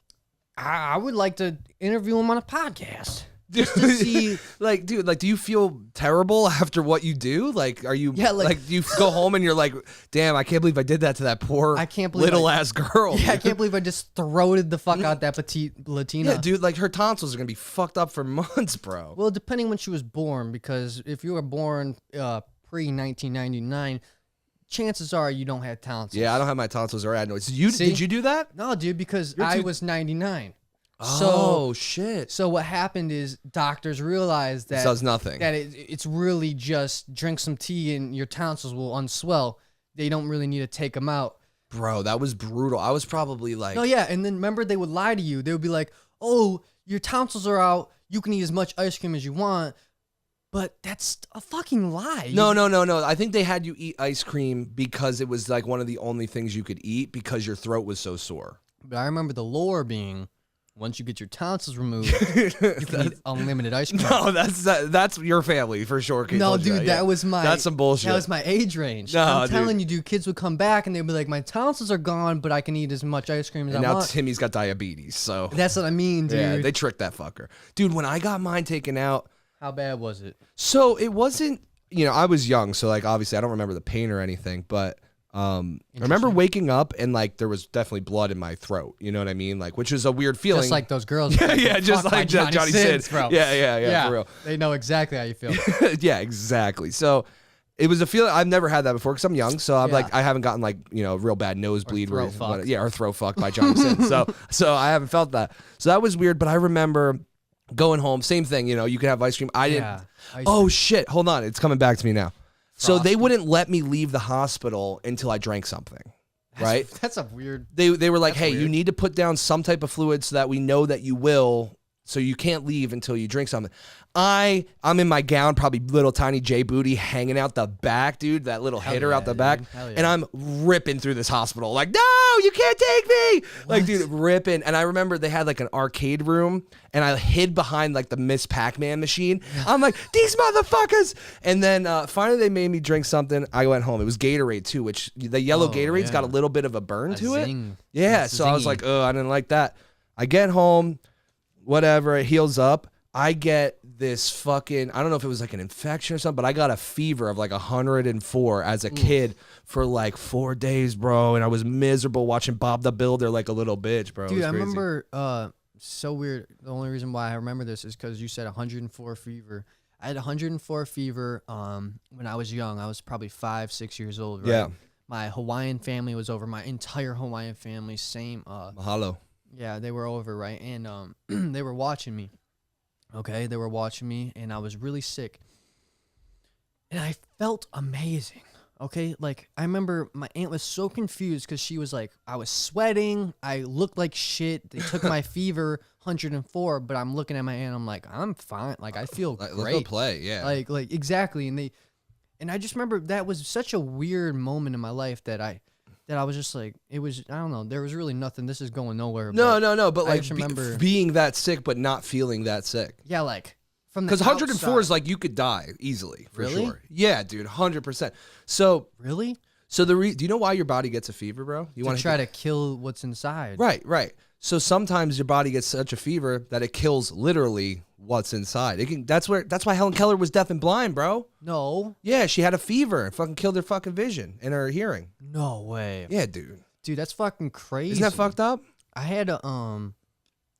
I would like to interview him on a podcast. Just to see, like, dude, like, do you feel terrible after what you do? Like, are you, like do you go home and you're like, damn, I can't believe I did that to that poor, little ass girl. Yeah, I can't believe I just throated the fuck out that petite Latina. Yeah, dude, like her tonsils are gonna be fucked up for months, bro. Well, depending when she was born, because if you were born pre-1999, chances are you don't have tonsils. Yeah, I don't have my tonsils or adenoids. Did you do that? No, dude, because I was 99. Oh, shit. So what happened is doctors realized that it does nothing. That it's really just drink some tea and your tonsils will unswell. They don't really need to take them out. Bro, that was brutal. I was probably like... No, yeah, and then remember they would lie to you. They would be like, oh, your tonsils are out. You can eat as much ice cream as you want. But that's a fucking lie. No. I think they had you eat ice cream because it was like one of the only things you could eat because your throat was so sore. But I remember the lore being, once you get your tonsils removed, you can eat unlimited ice cream. No, that's your family for sure. No, dude, that was my. That's some bullshit. That was my age range. No, I'm telling you, dude, kids would come back and they'd be like, my tonsils are gone, but I can eat as much ice cream as I want. Now Timmy's got diabetes, so. That's what I mean, dude. Yeah, they tricked that fucker. Dude, when I got mine taken out. How bad was it? So it wasn't, I was young, so like obviously I don't remember the pain or anything, but I remember waking up and like there was definitely blood in my throat. You know what I mean? Like, which is a weird feeling. Just like those girls. yeah, just like Johnny Sins, bro. Yeah, for real. They know exactly how you feel. Yeah, exactly. So it was a feeling. I've never had that before because I'm young, so I'm like I haven't gotten like real bad nosebleed or throat fucked by Johnny Sins. So I haven't felt that. So that was weird. But I remember going home, same thing. You could have ice cream. I didn't. Oh shit! Hold on, it's coming back to me now. So they wouldn't let me leave the hospital until I drank something. Right? That's a weird. They were like, hey, you need to put down some type of fluid so that we know that you will. So you can't leave until you drink something. I'm in my gown, probably little tiny J booty hanging out the back, dude. That little hitter out the back, and I'm ripping through this hospital like, no, you can't take me. What? Like, dude, ripping. And I remember they had like an arcade room, and I hid behind like the Miss Pac-Man machine. I'm like, these motherfuckers. And then finally they made me drink something. I went home. It was Gatorade too, which the yellow Gatorade's got a little bit of a burn to it. Yeah, so I was like, oh, I didn't like that. I get home, whatever, it heals up. I get this fucking, I don't know if it was like an infection or something, but I got a fever of like 104 as a kid for like 4 days, bro. And I was miserable watching Bob the Builder like a little bitch, bro. Dude, I remember, so weird. The only reason why I remember this is because you said 104 fever. I had 104 fever when I was young. I was probably 5-6 years old, right? Yeah. My Hawaiian family was over. My entire Hawaiian family, same. Mahalo. Yeah, they were over, right? And they were watching me. Okay, they were watching me, and I was really sick. And I felt amazing, okay? Like, I remember my aunt was so confused because she was like, I was sweating. I looked like shit. They took my fever, 104, but I'm looking at my aunt. I'm like, I'm fine. Like, I feel great. Let's go play, yeah. Like exactly. And I just remember that was such a weird moment in my life that I was just like, it was, I don't know, there was really nothing. This is going nowhere. No, but like remember being that sick, but not feeling that sick. Yeah, like from the because 104 is like you could die easily for sure. Yeah, dude, 100%. So really, so do you know why your body gets a fever, bro? You want to try to kill what's inside. Right. So sometimes your body gets such a fever that it kills literally what's inside. That's why Helen Keller was deaf and blind, bro. No. Yeah, she had a fever and fucking killed her fucking vision and her hearing. No way. Yeah, dude. Dude, that's fucking crazy. Isn't that fucked up? I had a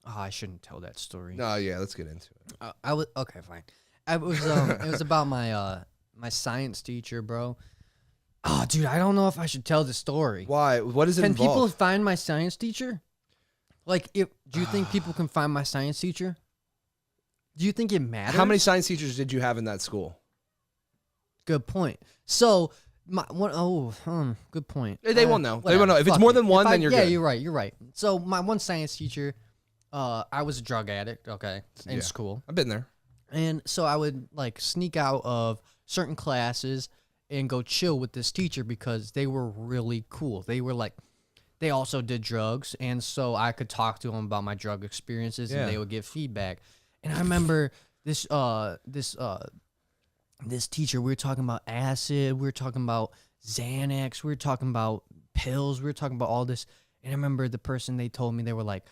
Oh, I shouldn't tell that story. No, yeah, let's get into it. I was okay, fine. I was it was about my my science teacher, bro. Oh, dude, I don't know if I should tell the story. Why? What is it? Can people find my science teacher? Like, do you think people can find my science teacher? Do you think it matters? How many science teachers did you have in that school? Good point. So, good point. They won't know. They won't know. If it's more than one, then you're good. Yeah, you're right. So, my one science teacher, I was a drug addict, okay, in school. I've been there. And so I would, like, sneak out of certain classes and go chill with this teacher because they were really cool. They were, like, they also did drugs, and so I could talk to them about my drug experiences, and they would give feedback. And I remember this teacher, we were talking about acid, we were talking about Xanax, we were talking about pills, we were talking about all this. And I remember the person, they told me, they were like,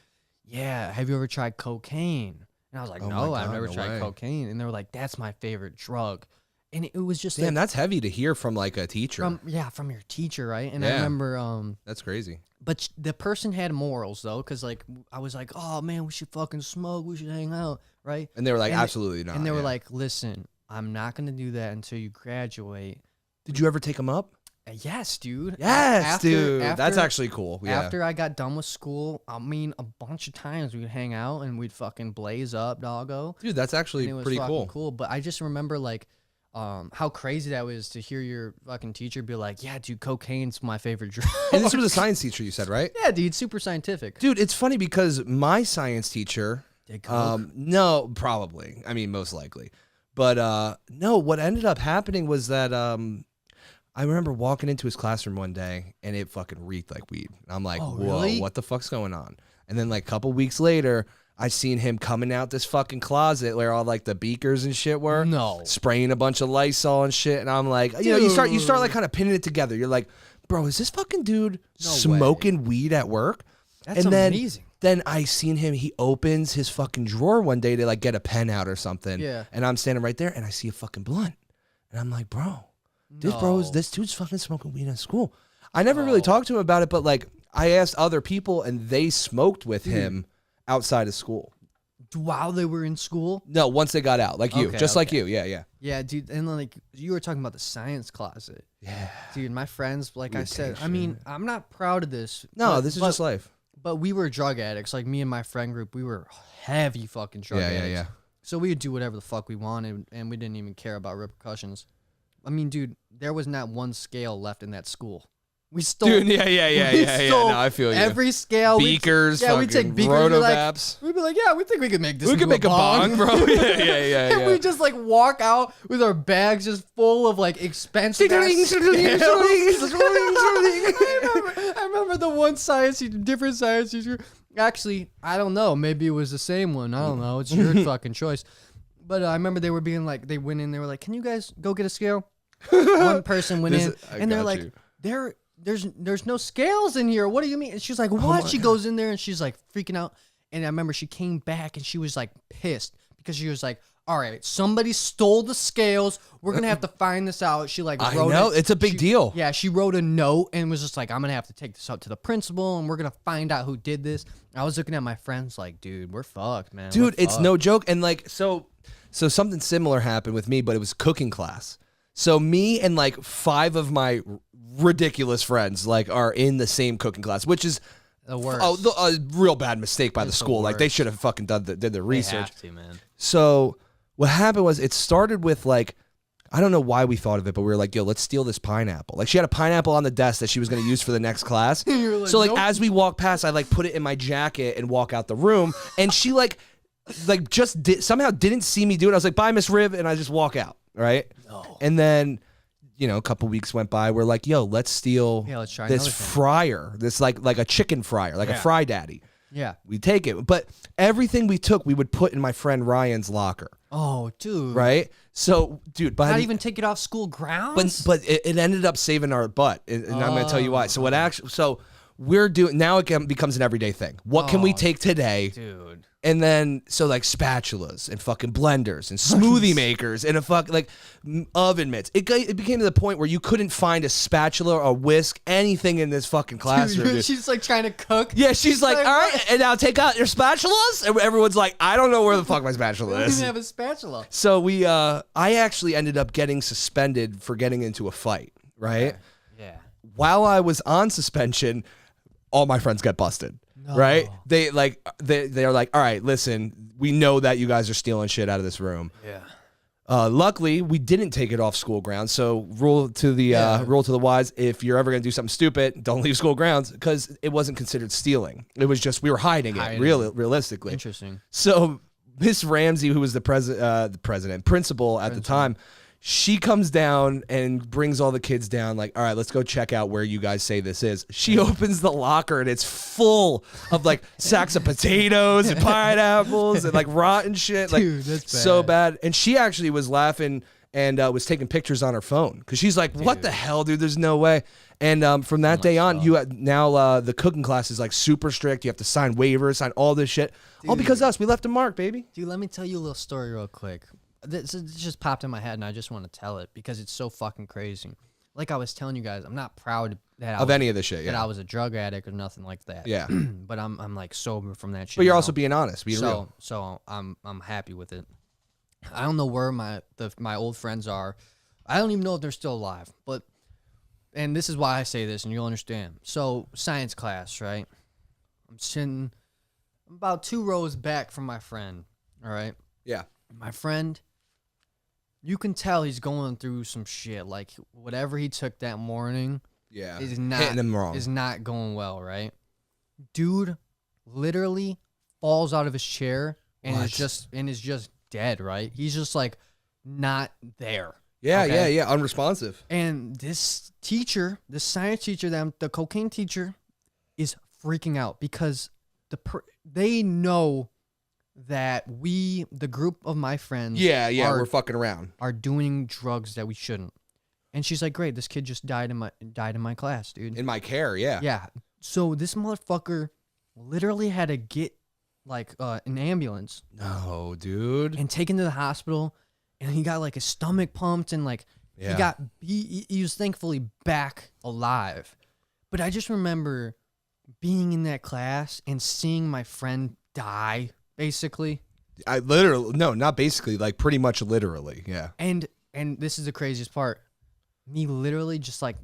yeah, have you ever tried cocaine? And I was like, no, I've never tried cocaine. And they were like, that's my favorite drug. And it was just damn, that's heavy to hear from like a teacher. From your teacher, right? And I remember that's crazy. But the person had morals though, because like I was like, oh man, we should fucking smoke, we should hang out, right? And they were like, absolutely not. And they were like, listen, I'm not gonna do that until you graduate. Did you ever take them up? Yes, dude. Yes, dude. That's actually cool. Yeah. After I got done with school, I mean, a bunch of times we would hang out and we'd fucking blaze up, doggo. Dude, that's actually pretty cool. Cool. But I just remember like how crazy that was to hear your fucking teacher be like, yeah, dude, cocaine's my favorite drug. And this was a science teacher, you said, right? Yeah, dude, super scientific. Dude, it's funny because my science teacher, No, probably. I mean, most likely. But no, what ended up happening was that I remember walking into his classroom one day and it fucking reeked like weed. And I'm like, whoa, really? What the fuck's going on? And then like a couple weeks later, I seen him coming out this fucking closet where all like the beakers and shit were. No. Spraying a bunch of Lysol and shit. And I'm like, you know, you start like kind of pinning it together. You're like, bro, is this fucking dude smoking weed at work? That's amazing. Then I seen him, he opens his fucking drawer one day to like get a pen out or something. Yeah. And I'm standing right there and I see a fucking blunt. And I'm like, bro, this dude's fucking smoking weed in school. I never really talked to him about it, but like I asked other people and they smoked with him outside of school. While they were in school? No, once they got out, like you, like you. Yeah. Yeah, dude. And then, like, you were talking about the science closet. Yeah. Dude, my friends, like I said, I mean, I'm not proud of this. No, this is just life. But we were drug addicts. Like, me and my friend group, we were heavy fucking drug addicts. Yeah. So we would do whatever the fuck we wanted, and we didn't even care about repercussions. I mean, dude, there was not one scale left in that school. We stole. Dude, yeah. No, I feel you. Every scale. Beakers, we'd take beakers. We'd be like, yeah, we think we could make this. We could make a bong, bro. Yeah. And we just like walk out with our bags just full of like expensive. I remember the one science teacher, different science teacher. Actually, I don't know. Maybe it was the same one. I don't know. It's your fucking choice. But I remember they were being like, they went in, they were like, can you guys go get a scale? One person went in, and they're like, there's no scales in here. What do you mean? And she's like, what? She goes in there, and she's like freaking out. And I remember she came back, and she was like pissed because she was like, all right, somebody stole the scales. We're going to have to find this out. She like wrote it's a big deal. Yeah, she wrote a note and was just like, I'm going to have to take this up to the principal, and we're going to find out who did this. I was looking at my friends like, dude, we're fucked, man. Dude, it's no joke. And like, so something similar happened with me, but it was cooking class. So me and like 5 of my ridiculous friends like are in the same cooking class, which is the worst. A real bad mistake by the school. Like they should have fucking did the research. They have to, man. So what happened was it started with like, I don't know why we thought of it, but we were like, yo, let's steal this pineapple. Like she had a pineapple on the desk that she was going to use for the next class. Like, so like nope. As we walk past, I like put it in my jacket and walk out the room, and she like just somehow didn't see me do it. I was like, bye, Miss Riv, and I just walk out. Right. No. And then, you know, a couple weeks went by. We're like, yo, let's steal this fryer, this like a chicken fryer, like a fry daddy. Yeah. We take it. But everything we took, we would put in my friend Ryan's locker. Oh, dude. Right? So, dude. Not even take it off school grounds? But it ended up saving our butt. And I'm going to tell you why. So we're doing, now it becomes an everyday thing. What can we take today? Dude. And then, so like spatulas and fucking blenders and smoothie makers and like oven mitts. It became to the point where you couldn't find a spatula or a whisk, anything in this fucking classroom. Dude. She's like trying to cook. Yeah, she's like, all right, and now take out your spatulas. And everyone's like, I don't know where the fuck my spatula is. I don't even have a spatula. So I actually ended up getting suspended for getting into a fight, right? Yeah. While I was on suspension, all my friends got busted. No. Right? They're like, all right, listen, we know that you guys are stealing shit out of this room. Yeah. Luckily, we didn't take it off school grounds. So rule to the wise: if you're ever gonna do something stupid, don't leave school grounds, because it wasn't considered stealing. It was just we were hiding it. Realistically. Interesting. So Miss Ramsey, who was the principal at the time, she comes down and brings all the kids down, like, all right, let's go check out where you guys say this is. She opens the locker, and it's full of, like, sacks of potatoes and pineapples and, like, rotten shit. Like, dude, that's bad. So bad. And she actually was laughing and was taking pictures on her phone, because she's like, what the hell, dude? There's no way. And from that day on, the cooking class is, like, super strict. You have to sign waivers, sign all this shit. Dude. All because of us. We left a mark, baby. Dude, let me tell you a little story real quick. This just popped in my head, and I just want to tell it because it's so fucking crazy. Like I was telling you guys, I'm not proud that any of this shit. That I was a drug addict or nothing like that. Yeah. But I'm like sober from that shit. But you're also being honest, being real. So I'm happy with it. I don't know where my old friends are. I don't even know if they're still alive. And this is why I say this, and you'll understand. So science class, right? I'm sitting about 2 rows back from my friend. All right. Yeah. My friend. You can tell he's going through some shit. Like, whatever he took that morning is not hitting him wrong. Is not going well, right? Dude literally falls out of his chair and is just dead, right? He's just like not there. Yeah, okay? yeah, unresponsive. And this teacher, the science teacher, the cocaine teacher, is freaking out because they know that the group of my friends, we're fucking around, are doing drugs that we shouldn't. And she's like, "Great, this kid just died in my class, dude. In my care, yeah." Yeah. So this motherfucker literally had to get like an ambulance. No, dude. And taken to the hospital, and he got like his stomach pumped, and like he was thankfully back alive. But I just remember being in that class and seeing my friend die, basically. Not basically, like pretty much literally, yeah. And this is the craziest part. Me literally just like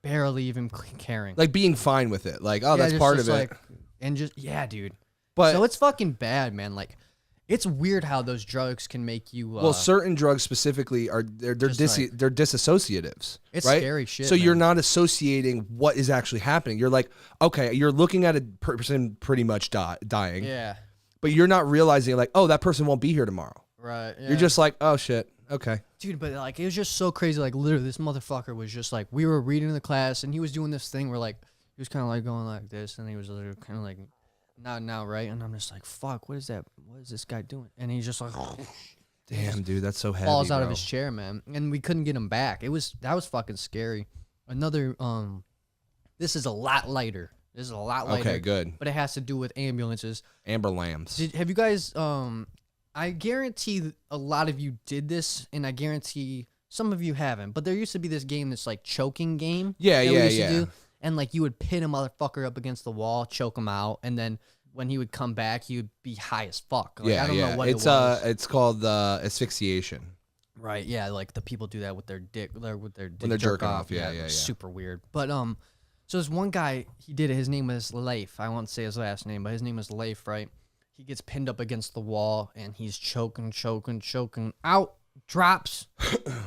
barely even caring. Like being fine with it. Like, oh, that's part of it. Like, and just, dude. But so it's fucking bad, man. Like, it's weird how those drugs can make you. Well, certain drugs specifically they're disassociatives. It's right? Scary shit. So you're not associating what is actually happening. You're like, okay, you're looking at a person pretty much dying. Yeah. But you're not realizing like, oh, that person won't be here tomorrow. Right. Yeah. You're just like, oh shit. Okay. Dude, but like it was just so crazy. Like literally, this motherfucker was just like, we were reading in the class, and he was doing this thing where like he was kind of like going like this, and he was kind of like, now, right? And I'm just like, fuck, what is that? What is this guy doing? And he's just like, damn, dude, that's so heavy. Falls out of his chair, man, and we couldn't get him back. That was fucking scary. Another this is a lot lighter. Okay, good. But it has to do with ambulances. Amber Lambs. Have you guys I guarantee a lot of you did this, and I guarantee some of you haven't. But there used to be this game, this like choking game. Yeah. And like you would pin a motherfucker up against the wall, choke him out, and then when he would come back, he would be high as fuck. Like, I don't know what it was. It's called asphyxiation. Right. Yeah. Like the people do that with their dick. When they're jerking off. Yeah. Super weird. But so there's one guy. He did it. His name was Leif. I won't say his last name, but his name was Leif. Right. He gets pinned up against the wall, and he's choking out, drops,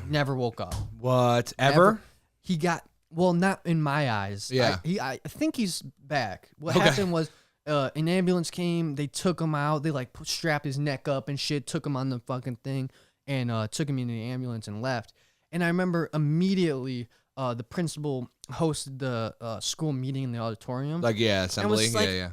never woke up. What? Ever? He got, well, not in my eyes. Yeah. I think he's back. What happened was an ambulance came, they took him out, they like strapped his neck up and shit, took him on the fucking thing, and took him into the ambulance and left. And I remember immediately the principal hosted the school meeting in the auditorium. Like, assembly. Yeah.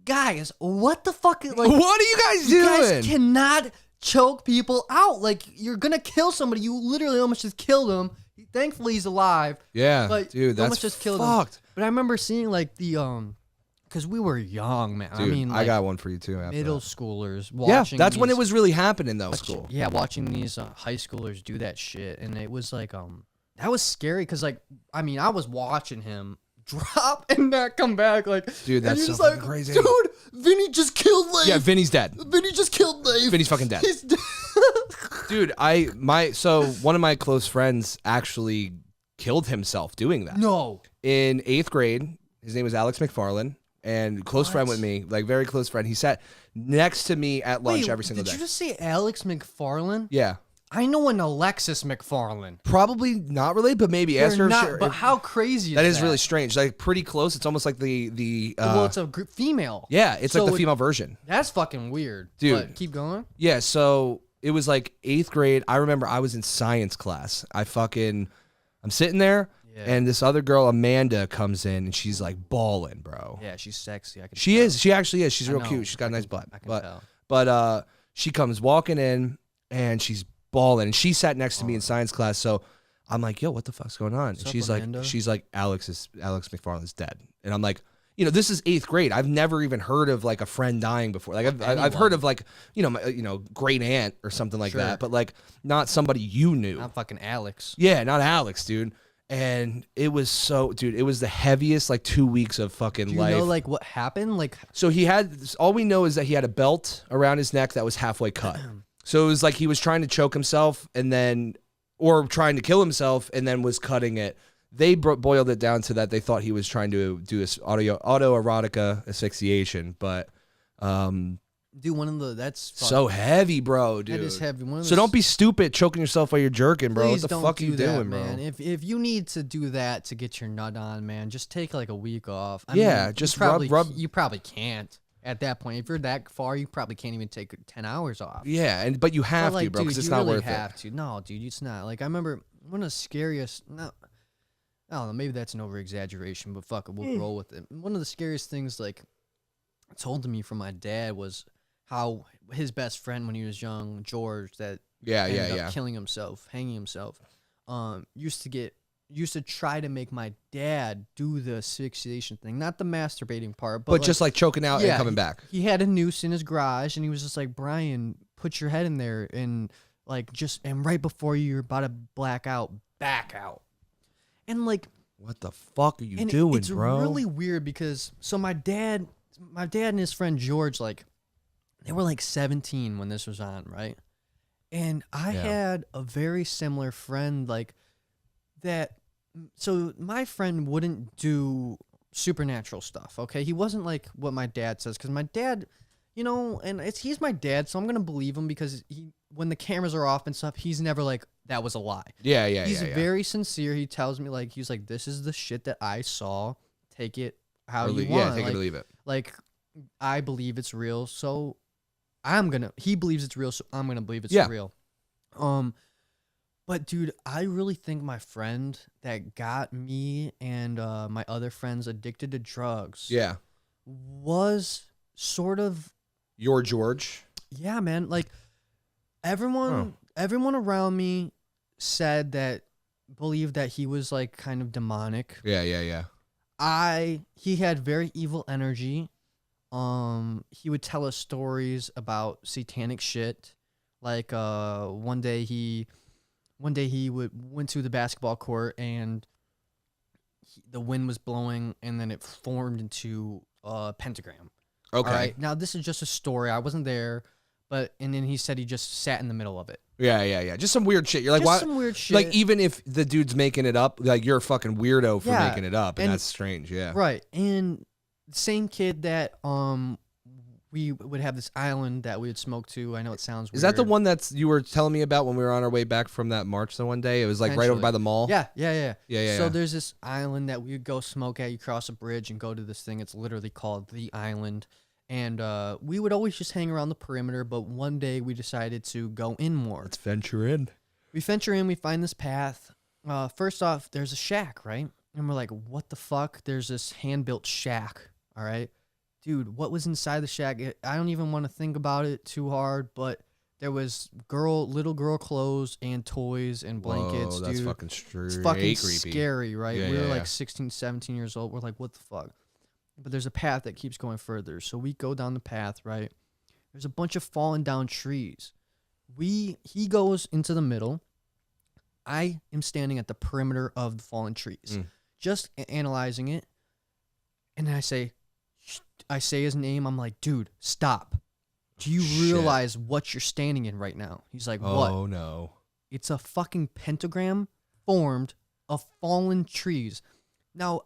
Guys, what the fuck? Like, what are you guys doing? You guys cannot choke people out. Like, you're gonna kill somebody. You literally almost just killed him. Thankfully, he's alive. Yeah, but dude, that's almost just killed fucked. him. But I remember seeing like the because we were young, man. Dude, I mean, like, I got one for you too. Middle schoolers watching. Yeah, that's when it was really happening though. School. Yeah, watching these high schoolers do that shit, and it was like that was scary because like I mean I was watching him drop and not come back, like, dude, that's so like, crazy. Dude, Vinny just killed Leif. Yeah, Vinny's dead. Vinny just killed Leif. Vinny's fucking dead. He's dead. Dude, so one of my close friends actually killed himself doing that. No. In 8th grade, his name was Alex McFarland, and close friend with me, like very close friend. He sat next to me at lunch every single day. Did you just say Alex McFarland? Yeah. I know an Alexis McFarland. Probably not related, but maybe. But how crazy is that? That is really strange. Like pretty close. It's almost like the well, it's a female. Yeah, it's like the female version. That's fucking weird. Dude. But keep going. Yeah, so it was like 8th grade. I remember I was in science class. I'm sitting there, and this other girl, Amanda, comes in, and she's like bawling, bro. Yeah, she's sexy. She is. She actually is. She's real cute. She's got a nice butt. I can tell. But she comes walking in, and she's bawling, and she sat next to me in science class. So I'm like, yo, what the fuck's going on? And she's like, Alex McFarland's dead. And I'm like, this is 8th grade. I've never even heard of like a friend dying before. Like I've heard of like, my great aunt or something like that, but like not somebody you knew. Not fucking Alex. Yeah, not Alex, dude. And it was it was the heaviest like 2 weeks of fucking life. Do you know like what happened? Like, so all we know is that he had a belt around his neck that was halfway cut. So it was like he was trying to choke himself or trying to kill himself and then was cutting it. They boiled it down to that they thought he was trying to do this autoerotica asphyxiation, but dude, that's so heavy, bro, dude. That is heavy. So don't be stupid choking yourself while you're jerking, bro. What the fuck are you doing, man? Bro? If you need to do that to get your nut on, man, just take like a week off. I mean, just rub. You probably can't. At that point, if you're that far, you probably can't even take 10 hours off. Yeah, but you have like, to, bro, because dude, it's you not really worth have it. to. No, dude, it's not. Like, I remember one of the scariest. No, I don't know. Maybe that's an over exaggeration, but fuck it, we'll roll with it. One of the scariest things, like, told to me from my dad was how his best friend when he was young, George, that ended up killing himself, hanging himself, used to try to make my dad do the asphyxiation thing, not the masturbating part, but just like choking out and coming back. He had a noose in his garage, and he was just like, Brian, put your head in there, and like and right before you're about to black out, back out, and like, what the fuck are you doing, it's bro? It's really weird because my dad and his friend George, like, they were like 17 when this was on, right? And I had a very similar friend, like that. So my friend wouldn't do supernatural stuff, okay? He wasn't like what my dad says, because my dad, you know, and he's my dad, so I'm gonna believe him because when the cameras are off and stuff, he's never like, that was a lie. He's very sincere. He tells me, like, he's like, this is the shit that I saw. Take it how you want. Yeah, take it or leave it. Like, I believe it's real, so he believes it's real, so I'm gonna believe it's real. But dude, I really think my friend that got me and my other friends addicted to drugs was sort of your George. Yeah, man. Like, everyone around me believed that he was like kind of demonic. Yeah. He had very evil energy. He would tell us stories about satanic shit. Like, one day he went to the basketball court, and the wind was blowing, and then it formed into a pentagram. Okay. All right. Now, this is just a story. I wasn't there, and then he said he just sat in the middle of it. Yeah. Just some weird shit. You're like, just why? Some weird shit. Like, even if the dude's making it up, like, you're a fucking weirdo for making it up, and that's strange. Yeah. Right. And same kid that we would have this island that we would smoke to. I know it sounds weird. Is that the one you were telling me about when we were on our way back from that march the one day? It was like right over by the mall. Yeah. So there's this island that we would go smoke at. You cross a bridge and go to this thing. It's literally called the island. And we would always just hang around the perimeter. But one day we decided to go in more. Let's venture in. We venture in. We find this path. First off, there's a shack, right? And we're like, what the fuck? There's this hand-built shack, all right? Dude, what was inside the shack? I don't even want to think about it too hard, but there was little girl clothes and toys and blankets. Whoa, that's dude. fucking strange. It's fucking creepy. Scary, right? We were like 16, 17 years old. We're like, what the fuck? But there's a path that keeps going further. So we go down the path, right? There's a bunch of fallen down trees. He goes into the middle. I am standing at the perimeter of the fallen trees, just analyzing it. And then I say his name. I'm like, dude, stop. Do you realize what you're standing in right now? He's like, what? Oh, no. It's a fucking pentagram formed of fallen trees. Now,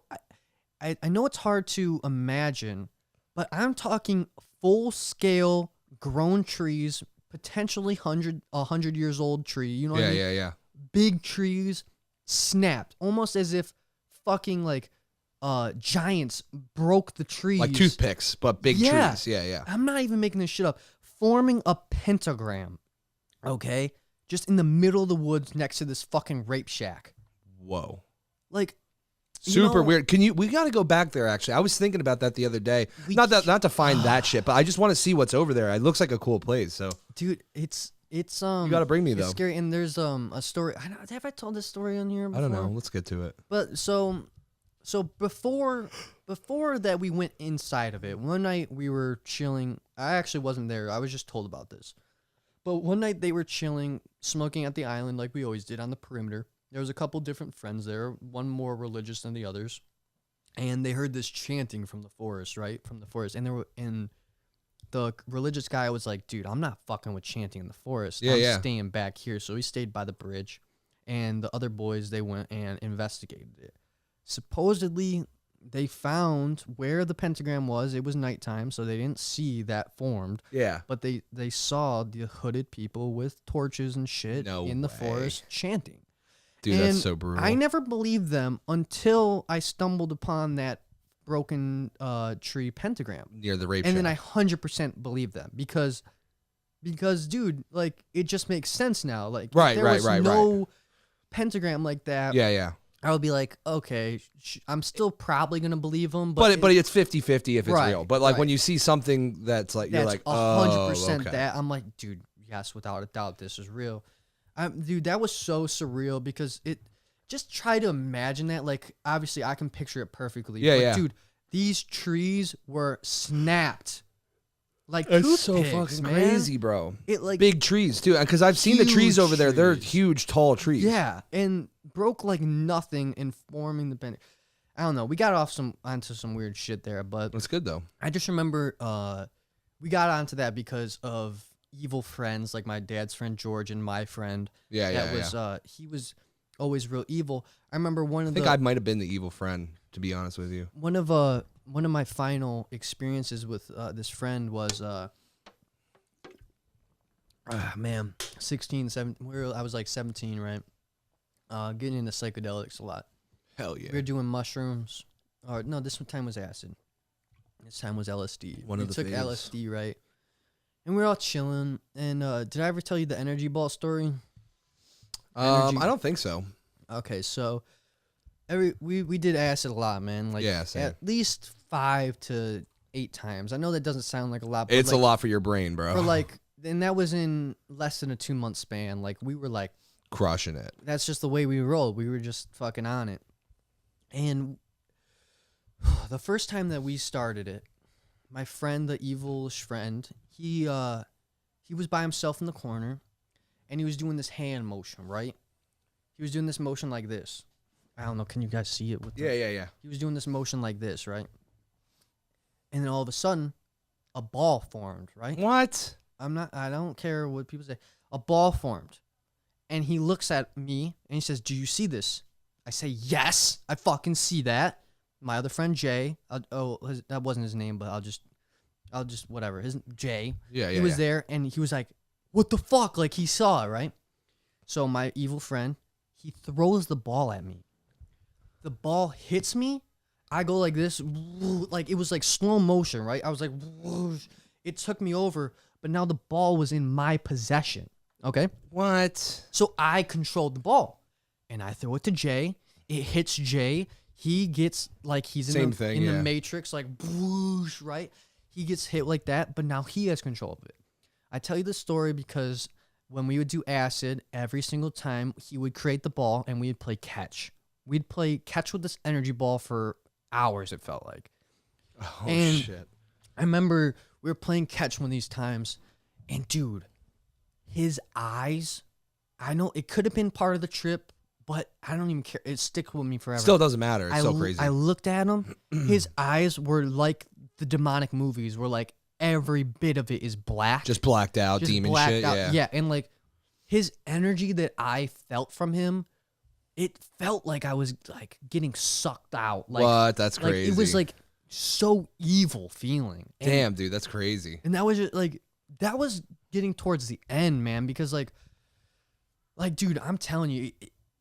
I know it's hard to imagine, but I'm talking full-scale grown trees, potentially 100 years old tree. You know what I mean? Yeah. Big trees snapped, almost as if fucking like giants broke the trees. Like toothpicks, but big trees. Yeah. I'm not even making this shit up. Forming a pentagram, okay? Just in the middle of the woods next to this fucking rape shack. Whoa. Like, super weird. We got to go back there, actually. I was thinking about that the other day. Not to find that shit, but I just want to see what's over there. It looks like a cool place, so. Dude, it's you got to bring me, though. It's scary, and there's a story. Have I told this story on here before? I don't know. Let's get to it. But so before that, we went inside of it. One night we were chilling. I actually wasn't there. I was just told about this. But one night they were chilling, smoking at the island like we always did on the perimeter. There was a couple different friends there, one more religious than the others. And they heard this chanting from the forest, right? From the forest. And the religious guy was like, dude, I'm not fucking with chanting in the forest. I'm staying back here. So he stayed by the bridge. And the other boys, they went and investigated it. Supposedly, they found where the pentagram was. It was nighttime, so they didn't see that formed. Yeah. But they saw the hooded people with torches and shit in the forest chanting. Dude, that's so brutal. I never believed them until I stumbled upon that broken tree pentagram near the rape and shack. then I 100% believe them because dude, like it just makes sense now. Like if there was no pentagram like that. Yeah. I would be like, okay, I'm still probably gonna believe them, but it's 50-50 if it's real. But like when you see something that's like you're like 100% that, I'm like, dude, yes, without a doubt, this is real. Dude, that was so surreal because it. Just try to imagine that. Like, obviously, I can picture it perfectly. Yeah, but dude, these trees were snapped. Like it's so toothpicks, fucking man. crazy, bro. It like big trees too, because I've seen the trees over there. They're huge, tall trees. Yeah, and broke like nothing in forming the bend. I don't know. We got onto some weird shit there, but that's good though. I just remember we got onto that because of evil friends, like my dad's friend George and my friend. He was always real evil. I remember I think I might have been the evil friend, to be honest with you. One of my final experiences with this friend was 16, 17. I was like 17, right? Getting into psychedelics a lot. Hell yeah. We were doing mushrooms. Or no, this time was acid. This time was LSD. We took LSD, right? And we were all chilling. And did I ever tell you the energy ball story? I don't think so. Okay, so we did acid a lot, man. Like at least 5 to 8 times. I know that doesn't sound like a lot, but it's a lot for your brain, bro. For like, and that was in less than a 2-month span. Like we were like crushing it. That's just the way we rolled. We were just fucking on it. And the first time that we started it, my friend, the evilish friend, he was by himself in the corner. And he was doing this hand motion, right? He was doing this motion like this. I don't know. Can you guys see it? Yeah. He was doing this motion like this, right? And then all of a sudden, a ball formed, right? What? I don't care what people say. A ball formed. And he looks at me and he says, "Do you see this?" I say, "Yes, I fucking see that." My other friend, Jay. That wasn't his name, but I'll just whatever. His Jay. Yeah. He was there and he was like, "What the fuck?" Like he saw it, right? So my evil friend, he throws the ball at me. The ball hits me. I go like this, like it was like slow motion, right? I was like, whoosh. It took me over, but now the ball was in my possession. Okay? What? So I controlled the ball, and I throw it to Jay. It hits Jay. He gets like he's in the Matrix, like whoosh, right? He gets hit like that, but now he has control of it. I tell you this story because when we would do acid, every single time he would create the ball and we'd play catch. We'd play catch with this energy ball for hours, it felt like. Oh, and shit. I remember we were playing catch one of these times, and dude, his eyes, I know it could have been part of the trip, but I don't even care. It sticks with me forever. Still doesn't matter. It's so crazy. I looked at him. His eyes were like the demonic movies, where like every bit of it is black. Just blacked out, just demon shit. Out. Yeah, and like his energy that I felt from him, it felt like I was like getting sucked out. Like, what? That's crazy. It was like so evil feeling. And, damn, dude, that's crazy. And that was just like that was getting towards the end, man, because like dude, I'm telling you,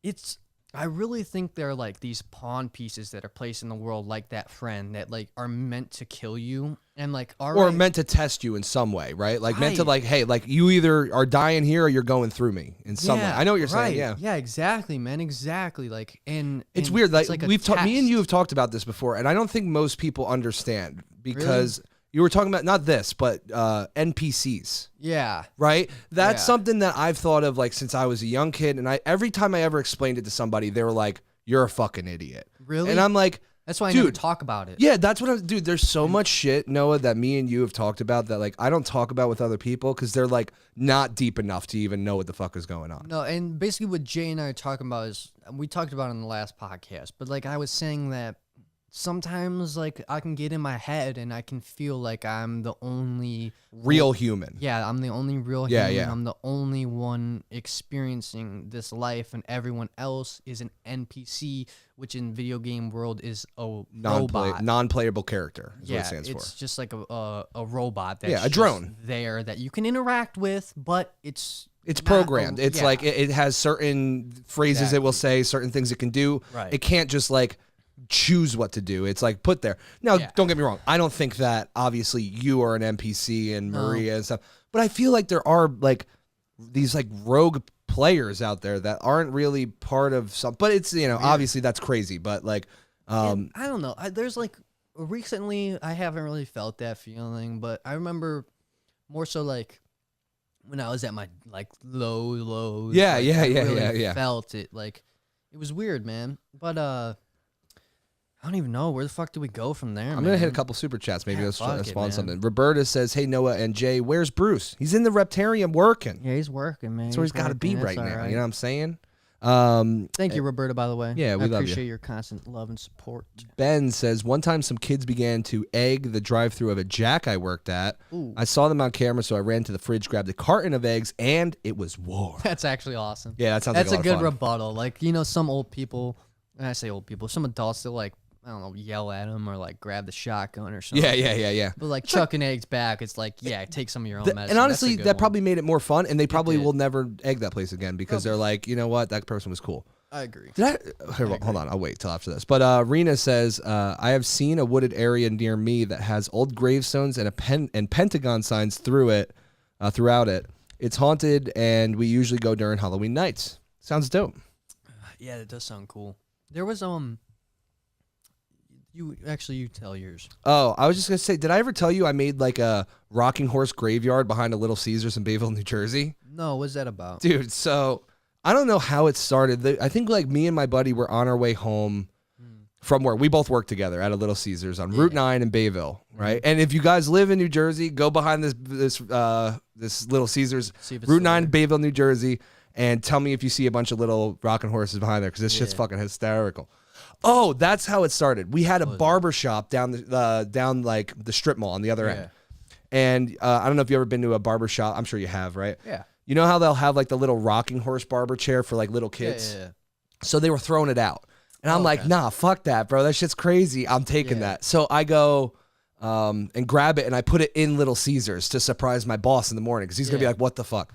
it's I really think they're like these pawn pieces that are placed in the world, like that friend that like are meant to kill you and like or meant to test you in some way, right? Like meant to like, hey, like you either are dying here or you're going through me in some way. I know what you're saying. Yeah, exactly, man, exactly. Like, and it's weird. Like we've talked, me and you have talked about this before, and I don't think most people understand because. Really? You were talking about not this, but NPCs. Yeah. Right? That's something that I've thought of like since I was a young kid, and every time I ever explained it to somebody, they were like, "You're a fucking idiot." Really? And I'm like, that's why I never talk about it. Yeah, that's what dude, there's so much shit, Noah, that me and you have talked about that like I don't talk about with other people because they're like not deep enough to even know what the fuck is going on. No, and basically what Jay and I are talking about is we talked about it in the last podcast, but like I was saying that sometimes like I can get in my head and I can feel like I'm the only real human. Yeah, I'm the only real human. Yeah. I'm the only one experiencing this life, and everyone else is an NPC, which in video game world is a robot. Non-playable character is what it stands for. It's just like a robot that's a drone there that you can interact with, but it's programmed. It's like it has certain phrases it will say, certain things it can do. Right. It can't just like choose what to do. It's like put there. Now, don't get me wrong. I don't think that obviously you are an NPC and Maria and stuff, but I feel like there are like these like rogue players out there that aren't really part of some, but it's, you know, obviously that's crazy, but like, I don't know. There's like recently I haven't really felt that feeling, but I remember more so like when I was at my like lows. Yeah, like, yeah, I yeah, really yeah. felt it. Like it was weird, man. But I don't even know where the fuck do we go from there. I'm gonna hit a couple super chats. Maybe let's spawn it, something. Roberta says, "Hey Noah and Jay, where's Bruce? He's in the Reptarium working. Yeah, he's working, man. That's where he's got to be right now. Right. You know what I'm saying?" Thank you, Roberta, by the way. Yeah, we love you. I appreciate your constant love and support. Ben says, one time some kids began to egg the drive-thru of a Jack I worked at. Ooh. I saw them on camera, so I ran to the fridge, grabbed a carton of eggs, and it was warm. That's actually awesome. Yeah, that sounds That's like a lot good of fun. rebuttal. Like, you know, some old people, and I say old people, some adults, they'll like, I don't know, yell at them or like grab the shotgun or something. Yeah. But like chucking eggs back, it's like, yeah, take some of your own medicine. And honestly, that one. probably made it more fun, and they probably will never egg that place again because they're like, you know what, that person was cool. I agree. Hold on, I'll wait till after this. But Rena says, I have seen a wooded area near me that has old gravestones and pentagon signs throughout it. It's haunted, and we usually go during Halloween nights. Sounds dope. Yeah, that does sound cool. There was you tell yours. Oh, I was just gonna say, did I ever tell you I made like a rocking horse graveyard behind a Little Caesars in Bayville, New Jersey? No, what's that about? Dude, so I don't know how it started. I think like me and my buddy were on our way home from work. We both worked together at a Little Caesars on Route 9 in Bayville, right? And if you guys live in New Jersey, go behind this Little Caesars, Route 9 in Bayville, New Jersey, and tell me if you see a bunch of little rocking horses behind there, because this shit's fucking hysterical. Oh, that's how it started. We had a barber shop down like the strip mall on the other end. And I don't know if you've ever been to a barber shop. I'm sure you have, right? Yeah. You know how they'll have like the little rocking horse barber chair for like little kids? Yeah. So they were throwing it out. And I'm like, nah, fuck that, bro. That shit's crazy. I'm taking that. So I go and grab it, and I put it in Little Caesars to surprise my boss in the morning, because he's going to be like, what the fuck?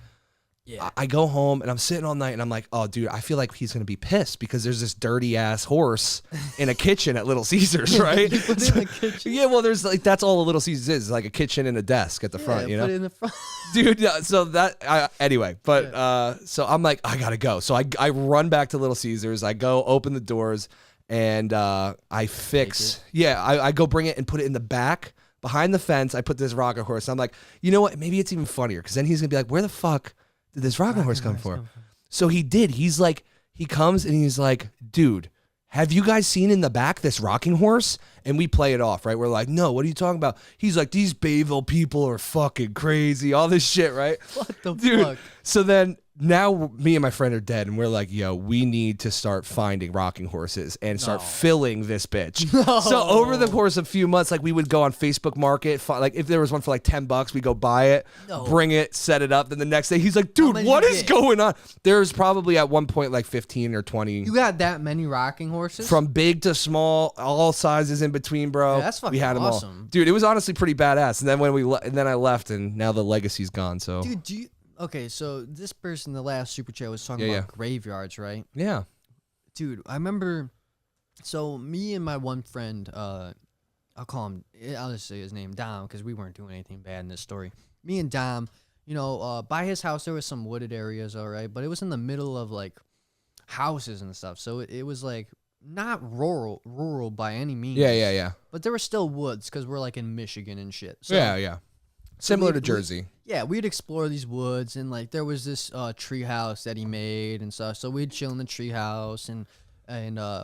Yeah. I go home, and I'm sitting all night, and I'm like, oh, dude, I feel like he's going to be pissed because there's this dirty-ass horse in a kitchen at Little Caesars, right? You put it in the kitchen? Yeah, well, there's like, that's all a Little Caesars is, like a kitchen and a desk at the front, you know? Put it in the front. Dude, so that, anyway, but, so I'm like, I got to go. So I run back to Little Caesars. I go open the doors, and I fix, I go bring it and put it in the back behind the fence. I put this rocket horse. I'm like, you know what? Maybe it's even funnier, because then he's going to be like, where the fuck did this rocking horse come from? So he did. He's like, he comes and he's like, dude, have you guys seen in the back this rocking horse? And we play it off, right? We're like, no, what are you talking about? He's like, these Bayville people are fucking crazy, all this shit, right? What the fuck? So then now me and my friend are dead, and we're like, yo, we need to start finding rocking horses and start filling this bitch. So over the course of a few months, like we would go on Facebook Market, like if there was one for like $10, we go buy it, bring it, set it up. Then the next day he's like, dude, what is going on? There's probably at one point like 15 or 20. You got that many rocking horses? From big to small, all sizes in between, bro. Yeah, that's fucking awesome. Dude, it was honestly pretty badass. And then when I left, and now the legacy's gone. So dude, okay, so this person, the last super chat, was talking about graveyards, right? Yeah. Dude, I remember, so me and my one friend, I'll just say his name, Dom, because we weren't doing anything bad in this story. Me and Dom, you know, by his house, there was some wooded areas, all right, but it was in the middle of, like, houses and stuff, so it was, like, not rural by any means. Yeah. But there were still woods, because we're, like, in Michigan and shit. So, yeah. Similar to Jersey. We'd explore these woods, and like there was this tree house that he made and stuff. So we'd chill in the tree house, and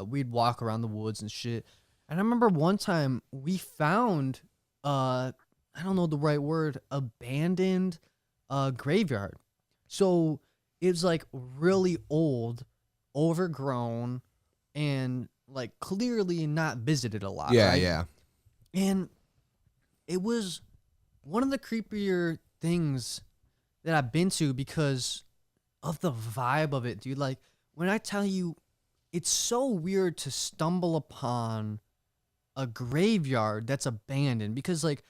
we'd walk around the woods and shit. And I remember one time we found I don't know the right word, abandoned graveyard. So it was like really old, overgrown, and like clearly not visited a lot. Yeah, right? yeah. And it was one of the creepier things that I've been to because of the vibe of it, dude. Like, when I tell you, it's so weird to stumble upon a graveyard that's abandoned, because, like,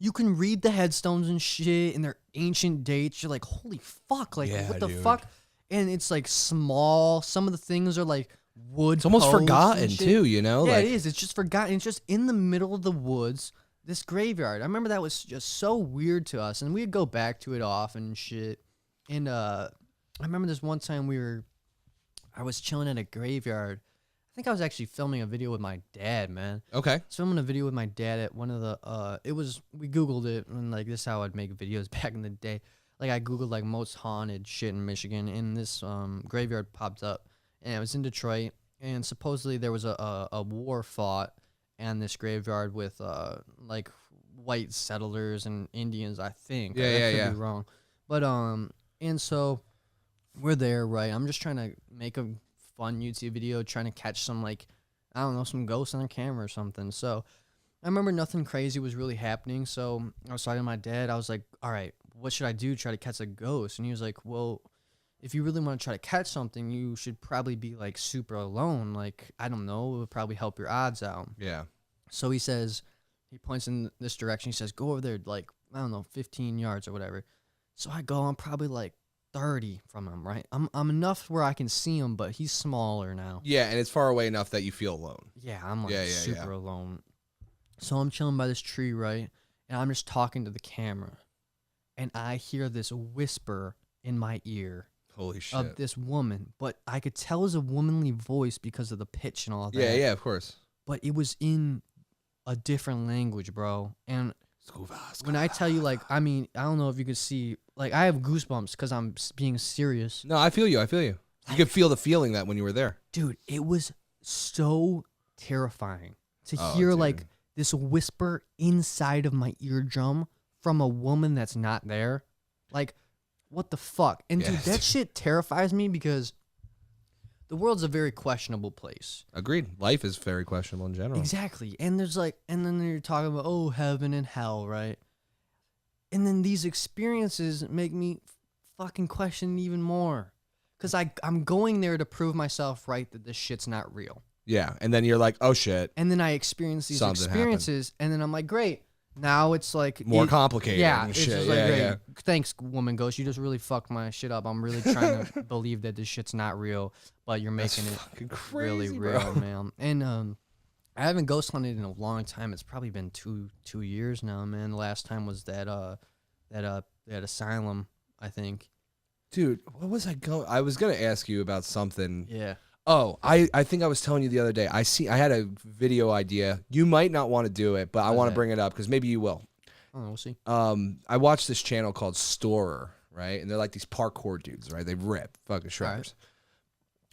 you can read the headstones and shit, and they're ancient dates. You're like, holy fuck, like, what the fuck? And it's, like, small. Some of the things are, like, wood. It's almost posts and forgotten shit. too, you know? Yeah, Like, it is. It's just forgotten. It's just in the middle of the woods, this graveyard. I remember that was just so weird to us, and we'd go back to it often and shit. And I remember this one time I was chilling at a graveyard. I think I was actually filming a video with my dad, man. okay. I was filming a video with my dad at one of the, we Googled it, and like this is how I'd make videos back in the day. Like I Googled like most haunted shit in Michigan, and this graveyard popped up, and it was in Detroit, and supposedly there was a war fought in this graveyard with like white settlers and Indians, I think. I could be wrong. But and so we're there, right? I'm just trying to make a fun YouTube video, trying to catch some, like, I don't know, some ghosts on the camera or something. So I remember nothing crazy was really happening. So I was talking to my dad. I was like, all right, what should I do? Try to catch a ghost? And he was like, well, if you really want to try to catch something, you should probably be like super alone. Like, I don't know, it would probably help your odds out. Yeah. So he says, he points in this direction. He says, go over there, like, I don't know, 15 yards or whatever. So I go, I'm probably like 30 from him, right? I'm enough where I can see him, but he's smaller now. Yeah, and it's far away enough that you feel alone. Yeah, I'm like super alone. So I'm chilling by this tree, right? And I'm just talking to the camera. And I hear this whisper in my ear. Holy shit. Of this woman. But I could tell it was a womanly voice because of the pitch and all that. Yeah, of course. But it was in a different language, bro. And when I tell you, like, I mean, I don't know if you could see, like, I have goosebumps because I'm being serious. No, I feel you. You could feel the feeling that when you were there. Dude, it was so terrifying to hear, like, this whisper inside of my eardrum from a woman that's not there. Like, what the fuck? And, dude, that shit terrifies me because the world's a very questionable place. Agreed. Life is very questionable in general. Exactly. And there's like, and then you're talking about, oh, heaven and hell, right? And then these experiences make me fucking question even more. Because I'm going there to prove myself right that this shit's not real. Yeah. And then you're like, oh, shit. And then I experience these experiences, and then I'm like, great. Now it's like more complicated. Yeah, and it's shit. just like, great. Thanks, woman ghost. You just really fucked my shit up. I'm really trying to believe that this shit's not real, but you're making it crazy, really real, man. And I haven't ghost hunted in a long time. It's probably been two years now, man. The last time was that asylum, I think. Dude, what was I going? I was gonna ask you about something. Yeah. Oh, I think I was telling you the other day. I had a video idea. You might not want to do it, but I want to bring it up because maybe you will. Oh, we'll see. I watched this channel called Storer, right? And they're like these parkour dudes, right? They rip fucking shredders. Right.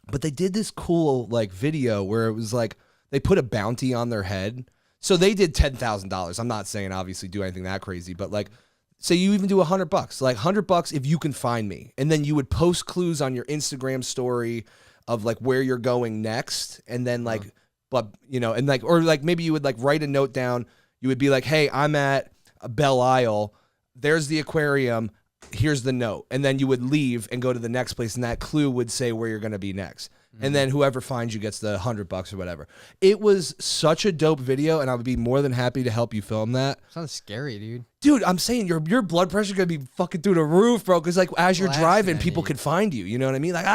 But they did this cool like video where it was like they put a bounty on their head. So they did $10,000. I'm not saying obviously do anything that crazy, but like say you even do $100, like $100 if you can find me, and then you would post clues on your Instagram story of like where you're going next, and then like, but you know, and like, or like maybe you would like write a note down. You would be like, hey, I'm at Belle Isle. There's the aquarium. Here's the note. And then you would leave and go to the next place, and that clue would say where you're going to be next. And then whoever finds you gets the $100 or whatever. It was such a dope video, and I would be more than happy to help you film that. Sounds scary, dude. Dude, I'm saying your blood pressure gonna be fucking through the roof, bro. Because like as you're driving, people could find you. You know what I mean? Like,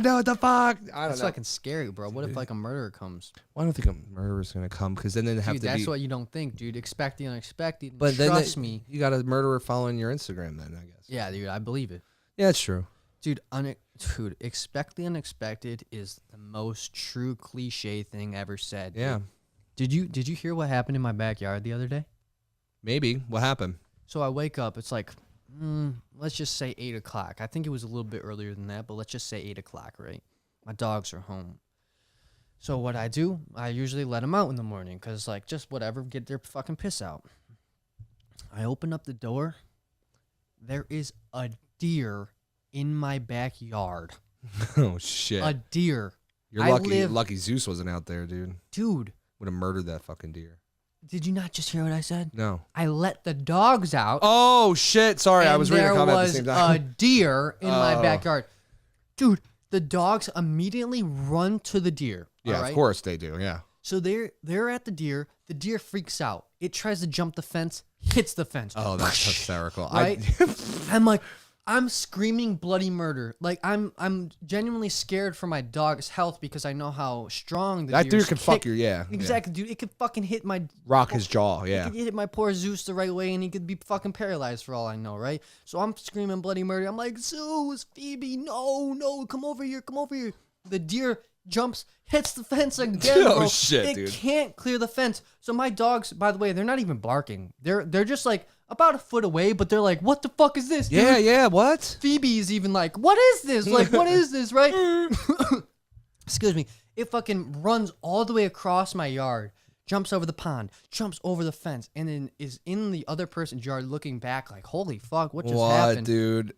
no, what the fuck? I don't know. That's fucking scary, bro. What if like a murderer comes? Well, I don't think a murderer's gonna come because then they have to. That's what you don't think, dude. Expect the unexpected. But trust me, you got a murderer following your Instagram, then I guess. Yeah, dude, I believe it. Yeah, that's true. Dude, expect the unexpected is the most true cliche thing ever said. Yeah. Dude. Did you hear what happened in my backyard the other day? Maybe. What happened? So I wake up. It's like, let's just say 8 o'clock. I think it was a little bit earlier than that, but let's just say 8 o'clock, right? My dogs are home. So what I do, I usually let them out in the morning because, like, just whatever, get their fucking piss out. I open up the door. There is a deer in my backyard. Oh, shit. A deer. You're lucky Zeus wasn't out there, dude. Dude. Would have murdered that fucking deer. Did you not just hear what I said? No. I let the dogs out. Oh, shit. Sorry, I was reading a comment at the same time. There was a deer in my backyard. Dude, the dogs immediately run to the deer. Yeah, of course they do, yeah. So they're at the deer. The deer freaks out. It tries to jump the fence, hits the fence. Oh, that's hysterical. Right? I'm like, I'm screaming bloody murder. Like I'm genuinely scared for my dog's health because I know how strong the that deer can kick. fuck you. Exactly, dude. It could fucking hit my rock his jaw. Yeah, it could hit my poor Zeus the right way, and he could be fucking paralyzed for all I know, right? So I'm screaming bloody murder. I'm like, Zeus, Phoebe, no, come over here. The deer jumps, hits the fence again. Oh bro. shit, dude! It can't clear the fence. So my dogs, by the way, they're not even barking. They're just like about a foot away, but they're like, what the fuck is this, dude? Yeah, what? Phoebe is even like, what is this? Like, what is this, right? Excuse me. It fucking runs all the way across my yard, jumps over the pond, jumps over the fence, and then is in the other person's yard looking back like, holy fuck, what just happened? Dude?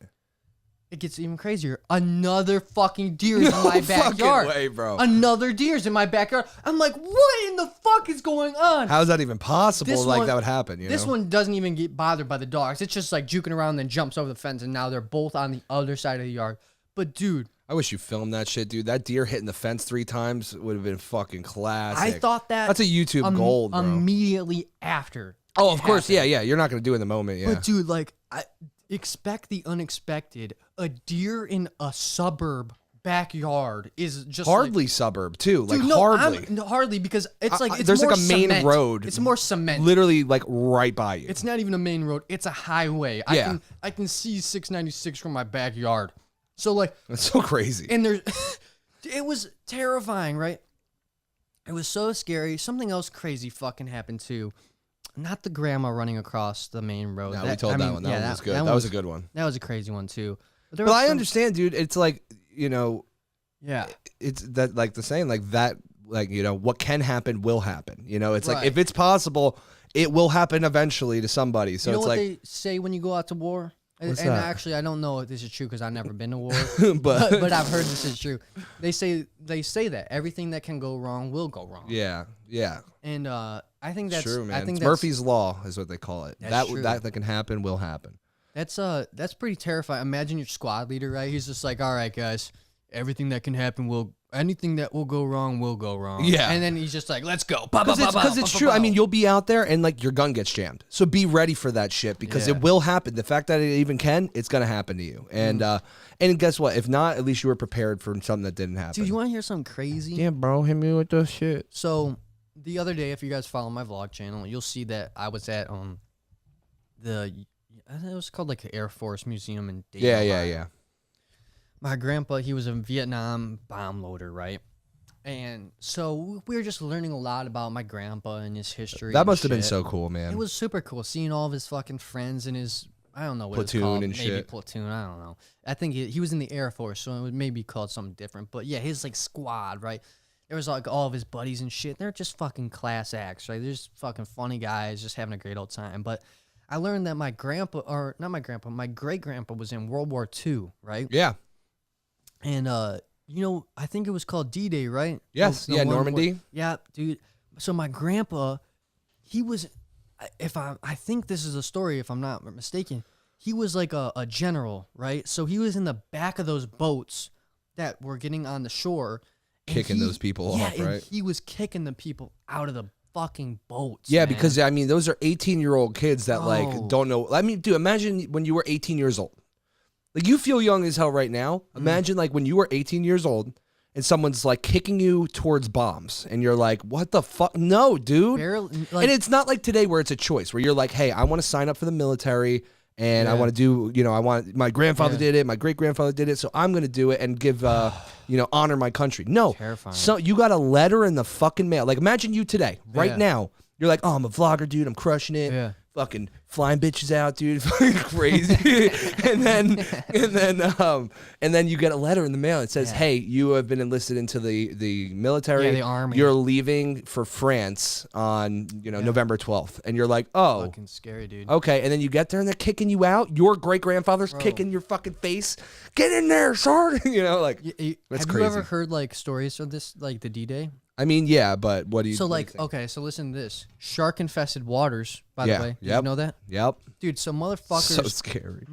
It gets even crazier. Another fucking deer is in my backyard. Way, bro. Another deer's in my backyard. I'm like, what in the fuck is going on? How's that even possible? This Like one- that would happen, you This know? one doesn't even get bothered by the dogs. It's just like juking around, then jumps over the fence, and now they're both on the other side of the yard. But dude, I wish you filmed that shit, dude. That deer hitting the fence 3 times would have been fucking classic. I thought that that's a YouTube gold, bro. Immediately after. Oh, of course, yeah. You're not gonna do it in the moment, yeah. But dude, like, I expect the unexpected. A deer in a suburb backyard is just hardly like, suburb too, like dude, no, hardly. Hardly because it's like it's there's more like a main cement. road. It's more cement. Literally like right by you. It's not even a main road. It's a highway. Yeah. I can see 696 from my backyard. So like That's so crazy. and there's it was terrifying, right? It was so scary. Something else crazy fucking happened too. Not the grandma running across the main road. No, we told that one. That one was good. That was a good one. That was a crazy one too. But I understand, dude. It's like, you know, yeah. It's that like the saying, like that, like, you know, what can happen will happen. You know, it's like Right. if it's possible, it will happen eventually to somebody. So you know it's what like, they say when you go out to war? What's and that? actually, I don't know if this is true because I've never been to war, but but I've heard this is true. They say that everything that can go wrong will go wrong. yeah, And I think that's true, man. I think It's that's, Murphy's Law is what they call it. That's true. That can happen will happen. That's pretty terrifying. Imagine your squad leader, right? He's just like, all right, guys, anything that will go wrong will go wrong. Yeah. And then he's just like, let's go. Because it's true. I mean, you'll be out there and like your gun gets jammed. So be ready for that shit because Yeah. it will happen. The fact that it even can, it's gonna happen to you. And guess what? If not, at least you were prepared for something that didn't happen. Dude, you want to hear something crazy? Yeah, bro, hit me with the shit. So the other day, if you guys follow my vlog channel, you'll see that I was at it was called like the Air Force Museum in Dayton, Ohio. Yeah. My grandpa, he was a Vietnam bomb loader, right? And so we were just learning a lot about my grandpa and his history. That must have been so cool, man. It was super cool seeing all of his fucking friends and his, I don't know what Platoon it's called. and Maybe shit. platoon, I don't know. I think he was in the Air Force, so it would maybe called something different. But yeah, his like squad, right? There was like all of his buddies and shit. They're just fucking class acts, right? They're just fucking funny guys, just having a great old time. But I learned that my great-grandpa was in World War II, right? Yeah. And, I think it was called D-Day, right? Yes. The Yeah, one Normandy. yeah, dude. So my grandpa, he was, I think this is a story, if I'm not mistaken, he was like a general, right? So he was in the back of those boats that were getting on the shore. and Kicking those people off, and right? he was kicking the people out of the fucking boats. Yeah, man. because I mean, those are 18-year-old kids that Oh. like don't know. I mean, dude, imagine when you were 18 years old. Like you feel young as hell right now. Imagine like when you were 18 years old and someone's like kicking you towards bombs and you're like, what the fuck? No, dude. Barely, like, And it's not like today where it's a choice where you're like, hey, I want to sign up for the military and I Yeah. want to do, my grandfather Yeah. did it, my great grandfather did it, so I'm going to do it and give, honor my country. No. Terrifying. So you got a letter in the fucking mail. Like imagine you today, right Yeah. now, you're like, oh, I'm a vlogger, dude. I'm crushing it. Yeah. Fucking flying bitches out, dude. Fucking crazy. and then you get a letter in the mail. It says, Yeah. hey, you have been enlisted into the military. Yeah, the army. You're leaving for France on, November 12th. And you're like, oh, fucking scary, dude. okay. And then you get there and they're kicking you out. Your great grandfather's Bro. kicking your fucking face. Get in there, son. That's Have you crazy. ever heard like stories of this, like the D-Day? I mean, yeah, but what do you So what do you like, think? okay, so listen to this. Shark-infested waters, by Yeah, the way. Did yep. you know that? Yep. Dude, so motherfuckers, So scary.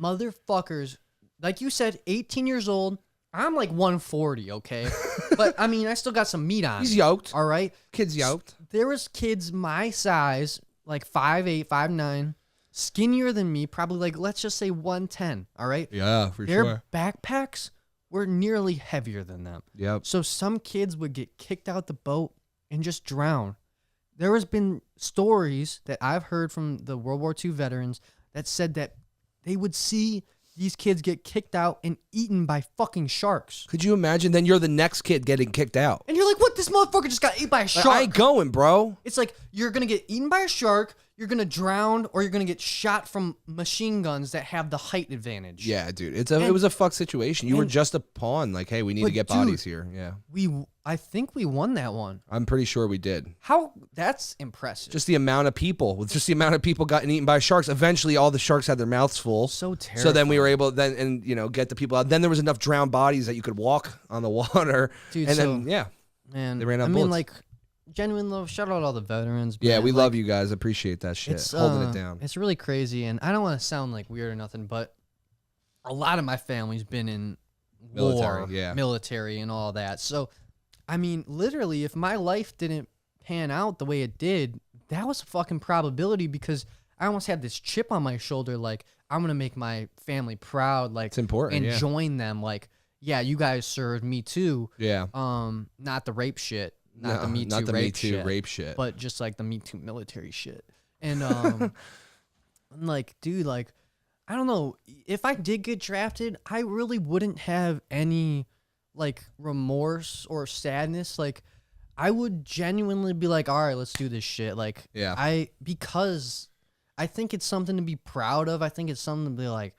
like you said, 18 years old. I'm like 140, okay? But I mean, I still got some meat on He's me, yoked. all right? Kid's yoked. There was kids my size, like 5'8", 5'9", skinnier than me, probably like, let's just say 110, all right? Yeah, for Their sure. backpacks were nearly heavier than them. Yep. So some kids would get kicked out the boat and just drown. There has been stories that I've heard from the World War II veterans that said that they would see these kids get kicked out and eaten by fucking sharks. Could you imagine? Then you're the next kid getting kicked out. And you're like, what? This motherfucker just got eaten by a shark. I ain't going, bro. It's like you're going to get eaten by a shark, you're going to drown, or you're going to get shot from machine guns that have the height advantage. Yeah, dude. It was a fuck situation. You were just a pawn. Like, hey, we need to get bodies here. Yeah. I think we won that one. I'm pretty sure we did. That's impressive. Just the amount of people. With just the amount of people gotten eaten by sharks. Eventually, all the sharks had their mouths full. So terrible. So then we were able get the people out. Then there was enough drowned bodies that you could walk on the water. Dude, and then man, they ran out of I bullets. mean, like, genuine love. Shout out all the veterans. Yeah, man. we Like, love you guys. Appreciate that shit. Holding it down. It's really crazy, and I don't want to sound like weird or nothing, but a lot of my family's been in military and all that. So, I mean, literally, if my life didn't pan out the way it did, that was a fucking probability because I almost had this chip on my shoulder, like, I'm going to make my family proud, like, It's important, and join them, like, yeah, you guys served me too. Yeah. Not the rape shit. Not the Me Too rape shit. But just like the Me Too military shit. And I'm like, dude, like, I don't know. If I did get drafted, I really wouldn't have any like remorse or sadness. Like, I would genuinely be like, all right, let's do this shit. Like, because I think it's something to be proud of. I think it's something to be like,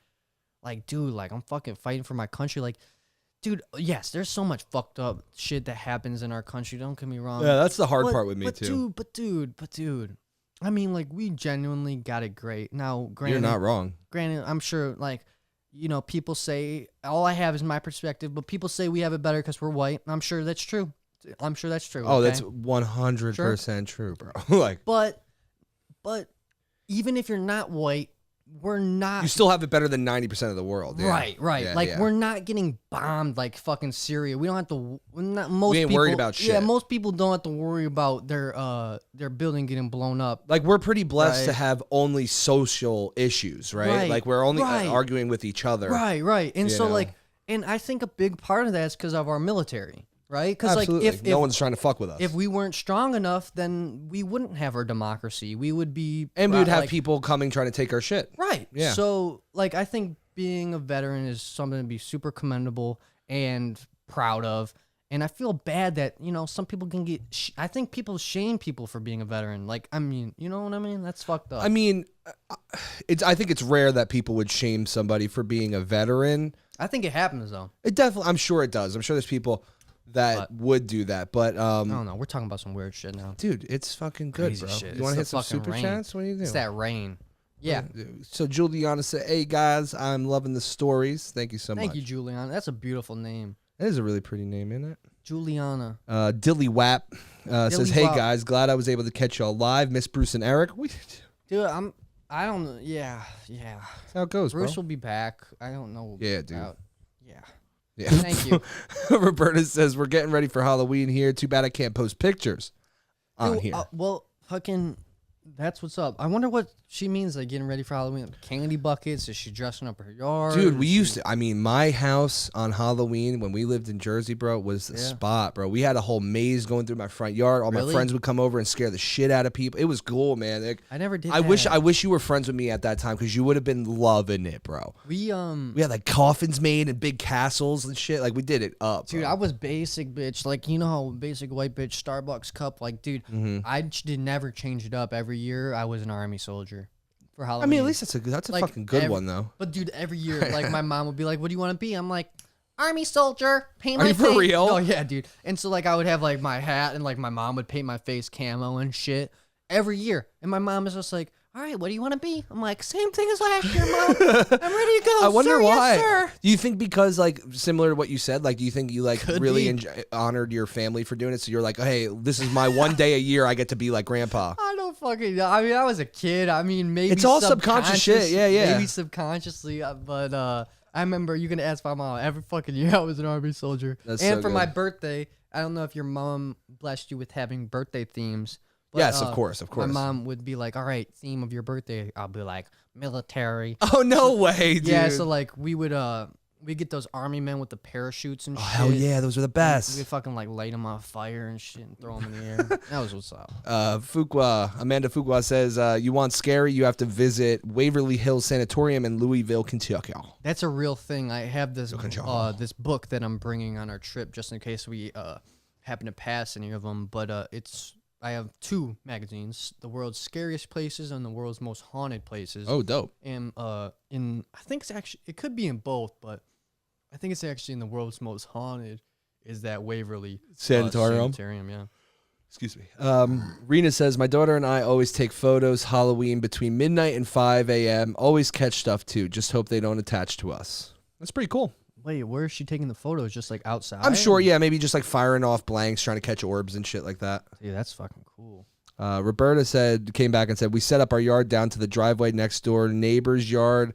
dude, like, I'm fucking fighting for my country. Like, dude, yes, there's so much fucked up shit that happens in our country. Don't get me wrong. Yeah, that's the hard part with me too. But dude, I mean, like, we genuinely got it great. Now, granted, You're not wrong. Granted, I'm sure, like, you know, people say, all I have is my perspective, but people say we have it better because we're white. I'm sure that's true. I'm sure that's true. Oh, okay? that's 100% true, bro. Like, but even if you're not white, we're not. You still have it better than 90% of the world. Yeah. Right. Yeah, like, we're not getting bombed like fucking Syria. We don't have to. We ain't worried about shit. Yeah, most people don't have to worry about their building getting blown up. Like, we're pretty blessed to have only social issues, right? Like, we're only arguing with each other. Right. And so, like, and I think a big part of that is because of our military. Right? Because, like, if no one's trying to fuck with us. If we weren't strong enough, then we wouldn't have our democracy. We would be... And we would have people coming trying to take our shit. Right. Yeah. So, like, I think being a veteran is something to be super commendable and proud of. And I feel bad that, you know, some people can get... I think people shame people for being a veteran. Like, I mean, you know what I mean? That's fucked up. I mean, I think it's rare that people would shame somebody for being a veteran. I think it happens, though. It definitely... I'm sure it does. I'm sure there's people... that would do that, but I don't know. We're talking about some weird shit now, dude. It's fucking good, crazy bro. Shit. You want to hit some super chats? What are you doing? It's that rain. Yeah. So Juliana said, "Hey guys, I'm loving the stories. Thank you so much." Thank you, Juliana. That's a beautiful name. That is a really pretty name, isn't it? Juliana. Dilly Wap says, "Hey guys, glad I was able to catch y'all live. Miss Bruce and Eric. Dude, I don't know. Yeah. That's how it goes, Bruce bro. will be back. I don't know. Yeah, dude. Yeah. Thank you. Roberta says, "We're getting ready for Halloween here. Too bad I can't post pictures on here." Well, fucking, that's what's up. I wonder what she means, like, getting ready for Halloween. Candy buckets? Is she dressing up her yard? Dude, we used to. I mean, my house on Halloween when we lived in Jersey, bro, was the spot, bro. We had a whole maze going through my front yard. All my friends would come over and scare the shit out of people. It was cool, man. Like, I never did. I wish you were friends with me at that time because you would have been loving it, bro. We had like coffins made and big castles and shit. Like, we did it up, dude. bro. I was basic, bitch. Like, you know how basic white bitch Starbucks cup. Like, dude, I did never change it up. Every year I was an army soldier. For Halloween. I mean, at least that's a like, fucking good one, though. But, dude, every year, like, my mom would be like, "What do you want to be?" I'm like, "Army soldier, paint my face." Are you for real? Oh, yeah, dude. And so, like, I would have, like, my hat, and, like, my mom would paint my face camo and shit every year. And my mom is just like, "All right, what do you want to be?" I'm like, "Same thing as last year, Mom. I'm ready to go." I wonder sir, why. Yes, sir. Do you think because, like, similar to what you said, like, do you think you, like, Could really be. honored your family for doing it? So you're like, "Hey, this is my one day a year I get to be like grandpa." I don't fucking know. I mean, I was a kid. I mean, maybe it's all subconscious shit. Yeah. Maybe subconsciously, but I remember you can ask my mom every fucking year I was an army soldier. That's and so for good. my birthday, I don't know if your mom blessed you with having birthday themes. But, yes, of course. My mom would be like, all right, theme of your birthday. I'll be like, military. Oh, no way, dude. Yeah, so like we would we get those army men with the parachutes and shit. Hell yeah, those are the best. We'd fucking like light them on fire and shit and throw them in the air. That was what's up. Amanda Fuqua says, you want scary, you have to visit Waverly Hills Sanatorium in Louisville, Kentucky. That's a real thing. I have this this book that I'm bringing on our trip just in case we happen to pass any of them. But I have 2 magazines: The World's Scariest Places and The World's Most Haunted Places. Oh, dope. And I think it's actually, it could be in both, but I think it's actually in The World's Most Haunted is that Waverly Sanitarium, yeah. Excuse me. Rena says, my daughter and I always take photos Halloween between midnight and 5 a.m. Always catch stuff too. Just hope they don't attach to us. That's pretty cool. Wait, where is she taking the photos? Just like outside? I'm sure, yeah, maybe just like firing off blanks, trying to catch orbs and shit like that. Yeah, that's fucking cool. Roberta came back and said, we set up our yard down to the driveway next door, neighbor's yard.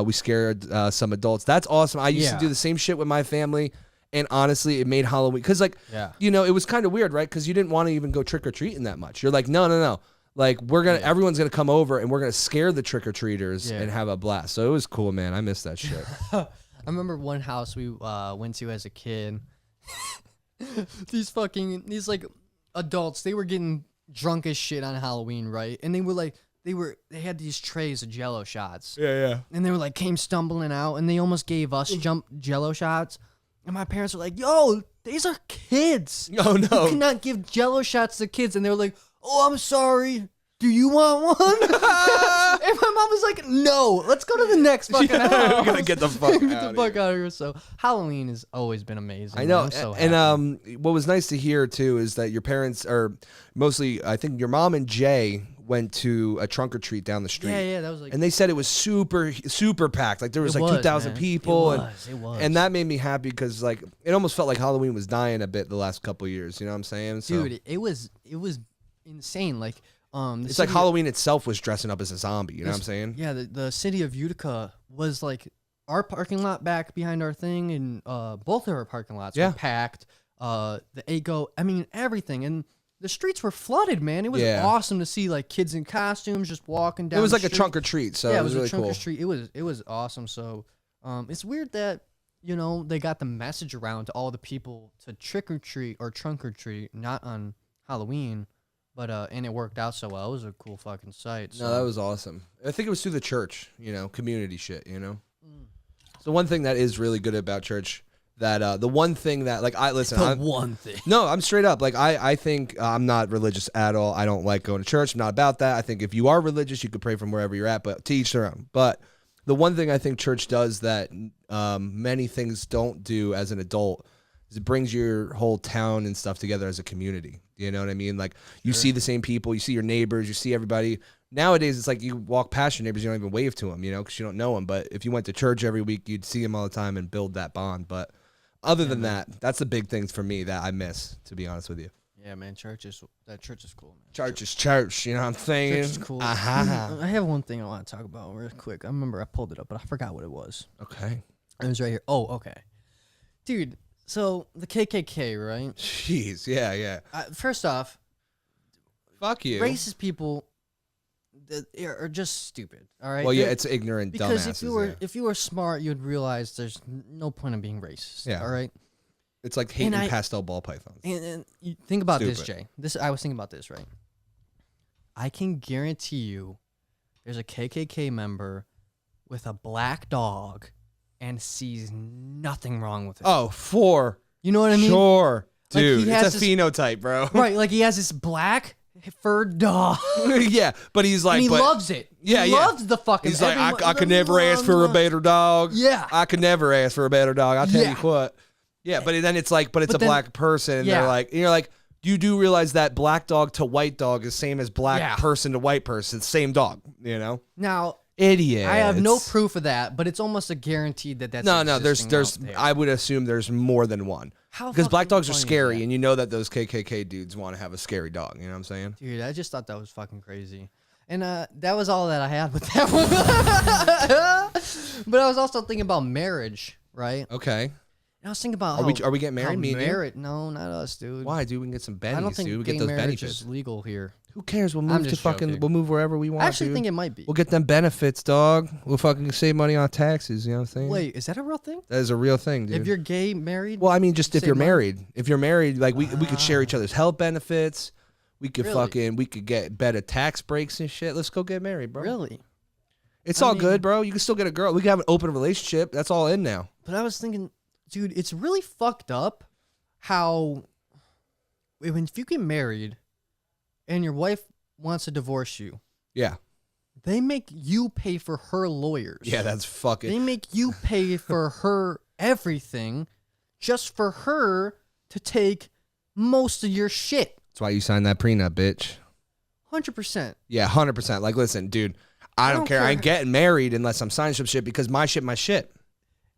We scared some adults. That's awesome. I used to do the same shit with my family. And honestly, it made Halloween, because like, it was kind of weird, right? Because you didn't want to even go trick-or-treating that much. You're like, no. Like, everyone's going to come over and we're going to scare the trick-or-treaters and have a blast. So it was cool, man. I miss that shit. I remember one house we went to as a kid. These like adults, they were getting drunk as shit on Halloween, right? And they were like, they had these trays of Jello shots. Yeah. And they were like, came stumbling out, and they almost gave us Jello shots. And my parents were like, yo, these are kids. Oh, no. You cannot give Jello shots to kids. And they were like, oh, I'm sorry. Do you want one? And my mom was like, no, let's go to the next fucking house. We're going to get the fuck out of here. So Halloween has always been amazing. I know. I'm so happy. And what was nice to hear, too, is that your parents are mostly, I think your mom and Jay went to a trunk or treat down the street. Yeah, that was like. And they said it was super, super packed. Like there was like 2,000 people. It was. And that made me happy because like it almost felt like Halloween was dying a bit the last couple of years. You know what I'm saying? So, dude, it was insane. Like it's like Halloween itself was dressing up as a zombie. You know what I'm saying? Yeah, the city of Utica was like our parking lot back behind our thing, and both of our parking lots were packed. The Ago, I mean everything, and the streets were flooded, man. It was awesome to see like kids in costumes just walking down. It was like a trunk or treat, so it was really trunk cool. Or treat. It was awesome. So it's weird that they got the message around to all the people to trick or treat or trunk or treat, not on Halloween, but and it worked out so well. It was a cool fucking sight. So. No, that was awesome. I think it was through the church, community shit, So one thing that is really good about church. That the one thing that like one thing. No, I'm straight up. Like I think I'm not religious at all. I don't like going to church. I'm not about that. I think if you are religious, you could pray from wherever you're at, but to each their own. But the one thing I think church does that many things don't do as an adult is it brings your whole town and stuff together as a community. You know what I mean? Like you see the same people, you see your neighbors, you see everybody. Nowadays, it's like you walk past your neighbors, you don't even wave to them, because you don't know them. But if you went to church every week, you'd see them all the time and build that bond. But other than that, that's the big things for me that I miss, to be honest with you. Yeah, man, church is cool, man. Church is church, you know what I'm saying? Church is cool. I have one thing I want to talk about real quick. I remember I pulled it up, but I forgot what it was. Okay. It was right here. Oh, okay. Dude, so the KKK, right? Jeez, yeah. First off, fuck you. Racist people are just stupid, all right? Well, yeah, it's ignorant because dumbasses. if you were smart, you'd realize there's no point in being racist, all right? It's like hating pastel ball pythons. And you think about this, Jay. I was thinking about this, right? I can guarantee you there's a KKK member with a black dog and sees nothing wrong with it. Oh, you know what I mean? Sure. Dude, like it's a phenotype, bro. Right, like he has this black furred dog. Yeah, but he's like... And he loves it. Yeah, he loves the fucking... He's like, I could never ask for a better dog. Yeah. I could never ask for a better dog. I'll tell you what. Yeah, but then it's like, it's a black person, and they're like, and you're like, you do realize that black dog to white dog is same as black person to white person, same dog, Now, idiot. I have no proof of that, but it's almost a guarantee that's no. There's. I would assume there's more than one. Because black dogs are scary, and you know that those KKK dudes want to have a scary dog. You know what I'm saying? Dude, I just thought that was fucking crazy. And that was all that I had with that one. But I was also thinking about marriage, right? Okay. And I was thinking about are we getting married? Me and you? No, not us, dude. Why, dude? We can get some bennies, I don't think dude. We gay get those marriage bennies. is legal here. Who cares? We'll move to joking. we'll move wherever we want. I actually dude. think it might be. We'll get them benefits, dog. We'll fucking save money on taxes. You know what I'm saying? Wait, is that a real thing? That is a real thing, dude. If you're gay, married? Well, I mean, just if you're money? married. If you're married, like we could share each other's health benefits. We could we could get better tax breaks and shit. Let's go get married, bro. Really? It's all good, bro. You can still get a girl. We can have an open relationship. That's all in now. But I was thinking, dude, it's really fucked up how if you get married and your wife wants to divorce you, yeah, they make you pay for her lawyers. Yeah, that's fucking. They make you pay for her everything just for her to take most of your shit. That's why you signed that prenup, bitch. 100%. Yeah, 100%. Like, listen, dude, I don't care. I ain't getting married unless I'm signing some shit because my shit.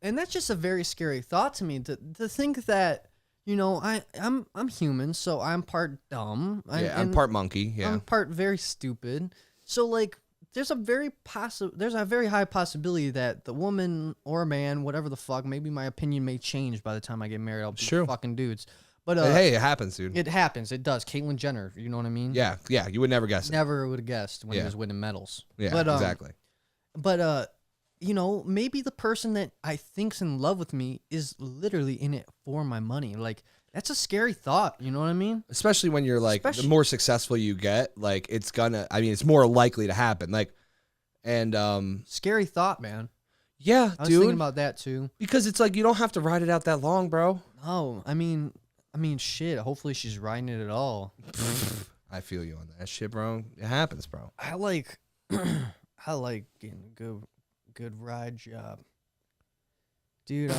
And that's just a very scary thought to me to think that, you know, I'm human, so I'm part dumb. I'm part monkey. Yeah, I'm part very stupid. So like, there's a very high possibility that the woman or man, whatever the fuck, maybe my opinion may change by the time I get married. I'll be fucking dudes. But hey, it happens, dude. It happens. It does. Caitlyn Jenner, you know what I mean? Yeah. You would never guess it. Never would have guessed when he was winning medals. Yeah, but, exactly. But you know, maybe the person that I think's in love with me is literally in it for my money. Like, that's a scary thought. You know what I mean? Especially when you're like, the more successful you get, like, it's more likely to happen. Like, and scary thought, man. Yeah, I was thinking about that too. Because it's like you don't have to ride it out that long, bro. No, I mean, shit. Hopefully she's riding it at all. I feel you on that shit, bro. It happens, bro. I like getting a good ride job, dude.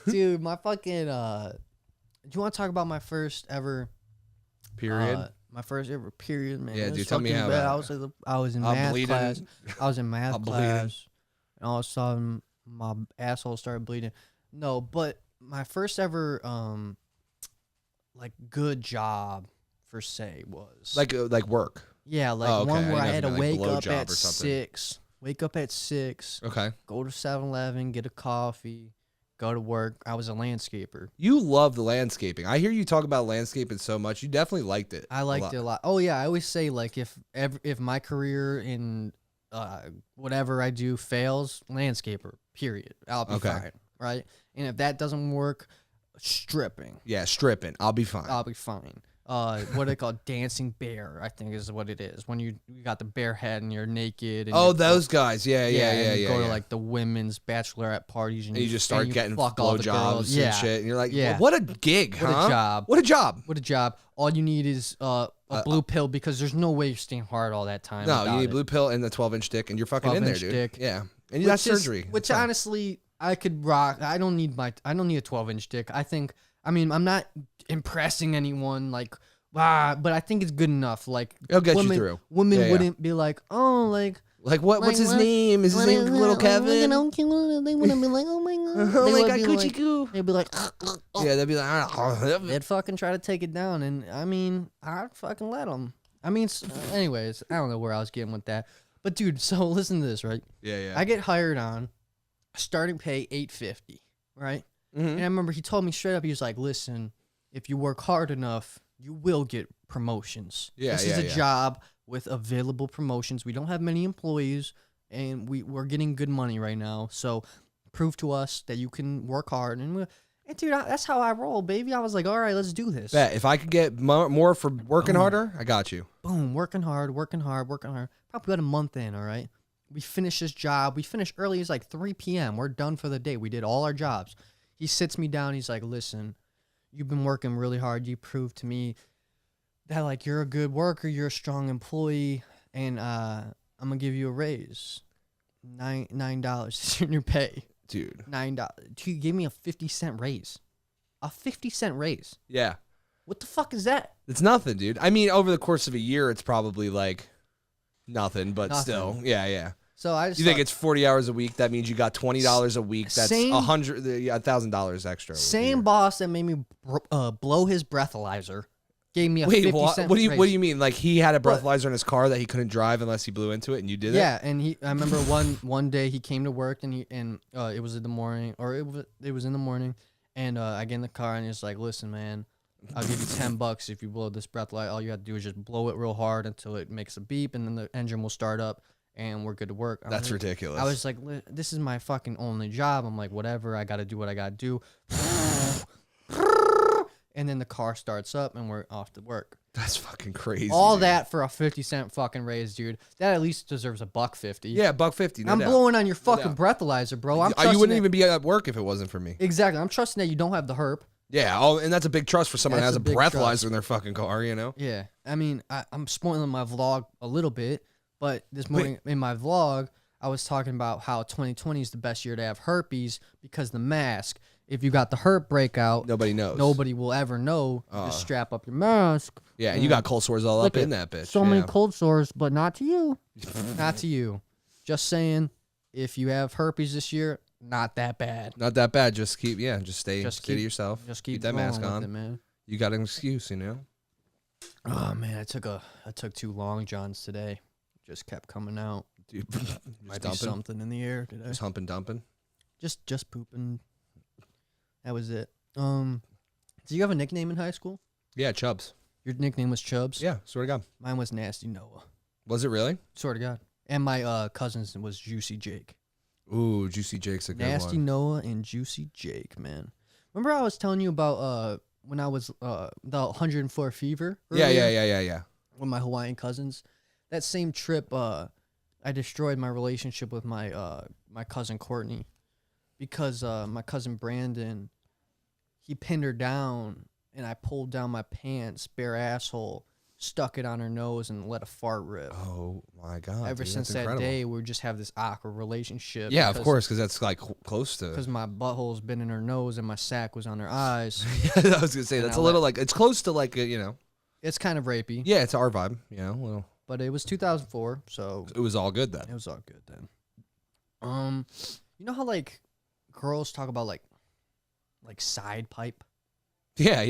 Dude, my fucking. Do you want to talk about my first ever period? My first ever period, man. Yeah, dude, tell me how. I was in math class. I was in math class, and all of a sudden my asshole started bleeding. No, but my first ever like good job per se was like work. Yeah, like one where I had to wake up at 6. Wake up at 6. Okay. Go to 7-Eleven, get a coffee, go to work. I was a landscaper. You love the landscaping. I hear you talk about landscaping so much. You definitely liked it. I liked it a lot. Oh yeah, I always say like if my career in whatever I do fails, landscaper. Period. I'll be fine. Right. And if that doesn't work, stripping. Yeah, stripping. I'll be fine. I'll be fine. What they call dancing bear, I think is what it is. When you got the bear head and you're naked. And those guys. Yeah. You go to like the women's bachelorette parties and you just start getting blowjobs and shit. And you're like, what a gig, What a job. What a job. What a job. All you need is a blue pill because there's no way you're staying hard all that time. No, you need a blue pill and the 12-inch dick and you're fucking in there, dude. Dick. Yeah. And that's surgery. Which honestly, I could rock. I don't need a 12-inch dick. I'm not impressing anyone but I think it's good enough. Like, it'll get you through. Women wouldn't be like, oh, like what's his name? Is his name Little Kevin? They wouldn't be like, oh my god. Oh my god, coochie goo. They'd be like, yeah, they'd be like, they'd fucking try to take it down, and I'd fucking let them. Anyways, I don't know where I was getting with that, but dude, so listen to this, right? Yeah. I get hired on, starting pay $850, right? Mm-hmm. And I remember he told me straight up, he was like, listen, if you work hard enough, you will get promotions. This is a job with available promotions. We don't have many employees, and we're getting good money right now. So prove to us that you can work hard. And dude, that's how I roll, baby. I was like, all right, let's do this. Bet. If I could get more for working harder, I got you. Boom, working hard. Probably about a month in, all right? We finished this job. We finished early. It's like 3 p.m. We're done for the day. We did all our jobs. He sits me down. He's like, listen, you've been working really hard. You proved to me that, like, you're a good worker. You're a strong employee. And I'm going to give you a raise. $9 is your new pay. Dude. $9. He gave me a 50-cent raise. A 50-cent raise. Yeah. What the fuck is that? It's nothing, dude. Over the course of a year, it's probably, like, nothing, but still. Yeah. So I just think it's 40 hours a week. That means you got $20 a week. That's $1,000 extra. Same boss that made me blow his breathalyzer gave me a Wait, 50-cent what do raise. you mean? Like he had a breathalyzer in his car that he couldn't drive unless he blew into it, and you did it? Yeah, and I remember one day he came to work and it was in the morning, or it was in the morning, and I get in the car and he's like, listen, man, I'll give you $10 if you blow this breathalyzer. All you have to do is just blow it real hard until it makes a beep, and then the engine will start up, and we're good to work. That's ridiculous. I was like, this is my fucking only job. I'm like, whatever, I got to do what I got to do. And then the car starts up, and we're off to work. That's fucking crazy. All dude. that for a 50-cent fucking raise, dude. That at least deserves $1.50. Yeah, $1.50. No I'm doubt. blowing on your fucking breathalyzer, bro. You wouldn't even be at work if it wasn't for me. Exactly. I'm trusting that you don't have the herp. Yeah, and that's a big trust for someone that has a breathalyzer in their fucking car, you know? Yeah. I mean, I'm spoiling my vlog a little bit, but this morning in my vlog, I was talking about how 2020 is the best year to have herpes because the mask. If you got the herp breakout, nobody knows. Nobody will ever know. Just strap up your mask. Yeah, and you got cold sores all up in that bitch. So many cold sores, but not to you. Not to you. Just saying, if you have herpes this year, not that bad. Not that bad. Just keep, stay to yourself. Just keep that mask on. it, man. You got an excuse, you know? Oh, man, I took 2 Long Johns today. Just kept coming out. Dude, might be something in the air today. Just humping, dumping? Just pooping. That was it. Do you have a nickname in high school? Yeah, Chubbs. Your nickname was Chubbs? Yeah, swear to God. Mine was Nasty Noah. Was it really? Swear to God. And my cousin's was Juicy Jake. Ooh, Juicy Jake's a good one. Nasty Noah and Juicy Jake, man. Remember I was telling you about when I was the 104 fever? Earlier? Yeah. With my Hawaiian cousins. That same trip, I destroyed my relationship with my my cousin Courtney because my cousin Brandon, he pinned her down, and I pulled down my pants, bare asshole, stuck it on her nose, and let a fart rip. Oh, my God. Ever since that day, we just have this awkward relationship. Yeah, of course, because that's like close to... Because my butthole's been in her nose, and my sack was on her eyes. I was going to say, that's a little like... It's close to like, It's kind of rapey. Yeah, it's our vibe, Well, but it was 2004, so... It was all good then. It was all good then. You know how, like, girls talk about, like side pipe? Yeah.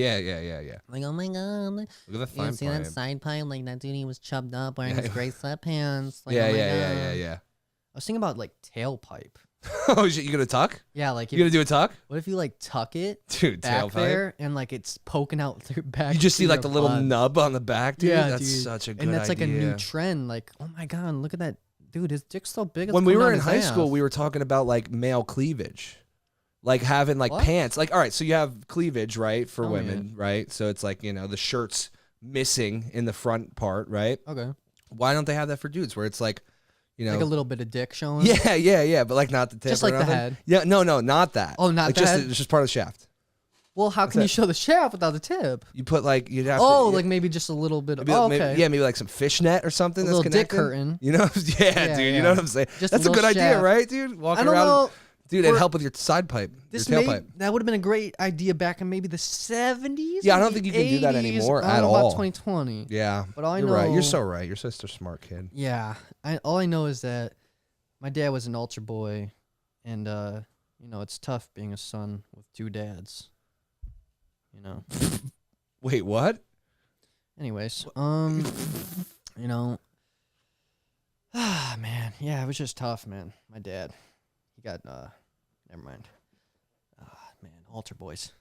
Like, oh my God. Look at the You see that side pipe? Like, that dude, he was chubbed up wearing his gray sweatpants. Like, yeah, oh my yeah. I was thinking about, like, tailpipe. Oh, shit, you gonna tuck? Yeah, like... You gonna do a tuck? What if you, like, tuck it dude, back tailpipe there and, like, it's poking out through back? You just see, like, the little butt. nub on the back, dude? Yeah, that's dude. such a good idea. And that's, like, a new trend. Like, oh, my God, look at that. Dude, his dick's so big. When we were in high school, we were talking about, like, male cleavage. Like, having, like, pants. Like, all right, so you have cleavage, right, for women, right? So it's, like, the shirt's missing in the front part, right? Okay. Why don't they have that for dudes where it's, like, like a little bit of dick showing? Yeah, but, like, not the tip Just or like nothing. the head? Yeah, no, not that. Oh, not like, that? It's just part of the shaft. Well, how can you show the shaft without the tip? You put, like, you'd have to... Oh, like maybe just a little bit of... okay. Maybe like some fishnet or something a that's little connected. dick curtain. Yeah, dude, you know what I'm saying? Just That's a good shaft. idea, right, dude? Walking around... Know. Dude, it'd help with your side pipe, your tailpipe. That would have been a great idea back in maybe the 70s. Yeah, I don't think you can do that anymore at all. About 2020. Yeah, but all I you're know, right. You're so right. You're such a smart kid. Yeah, all I know is that my dad was an altar boy, and it's tough being a son with 2 dads. Wait, what? Anyways, man, yeah, it was just tough, man. My dad. He got never mind. Man, altar boys.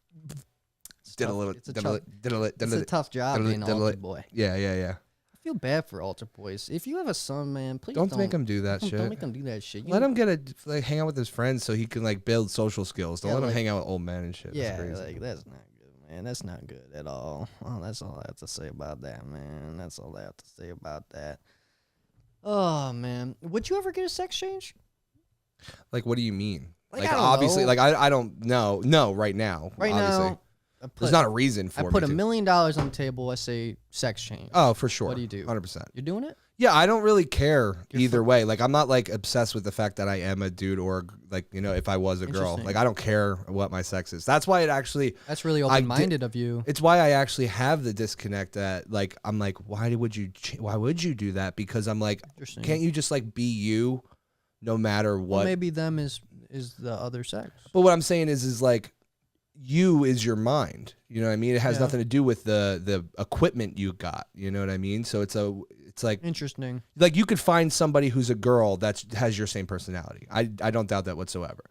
It's a tough job being an altar boy. Yeah. I feel bad for altar boys. If you have a son, man, please don't make him do that shit. Don't make him do that shit. Let him hang out with his friends so he can build social skills. Don't let him hang out with old men and shit. Yeah, that's not good, man. That's not good at all. Oh, that's all I have to say about that, man. That's all I have to say about that. Oh man, would you ever get a sex change? Like, what do you mean? Like obviously, know. like I don't know. No, right now. Obviously. There's not a reason for me. I put $1 million on the table. I say sex change. Oh, for sure. What do you do? 100%. You're doing it? Yeah, I don't really care either way. Like, I'm not obsessed with the fact that I am a dude or if I was a girl. Like, I don't care what my sex is. That's why that's really open-minded of you. It's why I actually have the disconnect that I'm like, why would you do that? Because I'm like, can't you just be you no matter what? Well, maybe them is the other sex. But what I'm saying is you is your mind. You know what I mean? It has nothing to do with the equipment you got. You know what I mean? So it's like interesting. Like you could find somebody who's a girl that has your same personality. I don't doubt that whatsoever.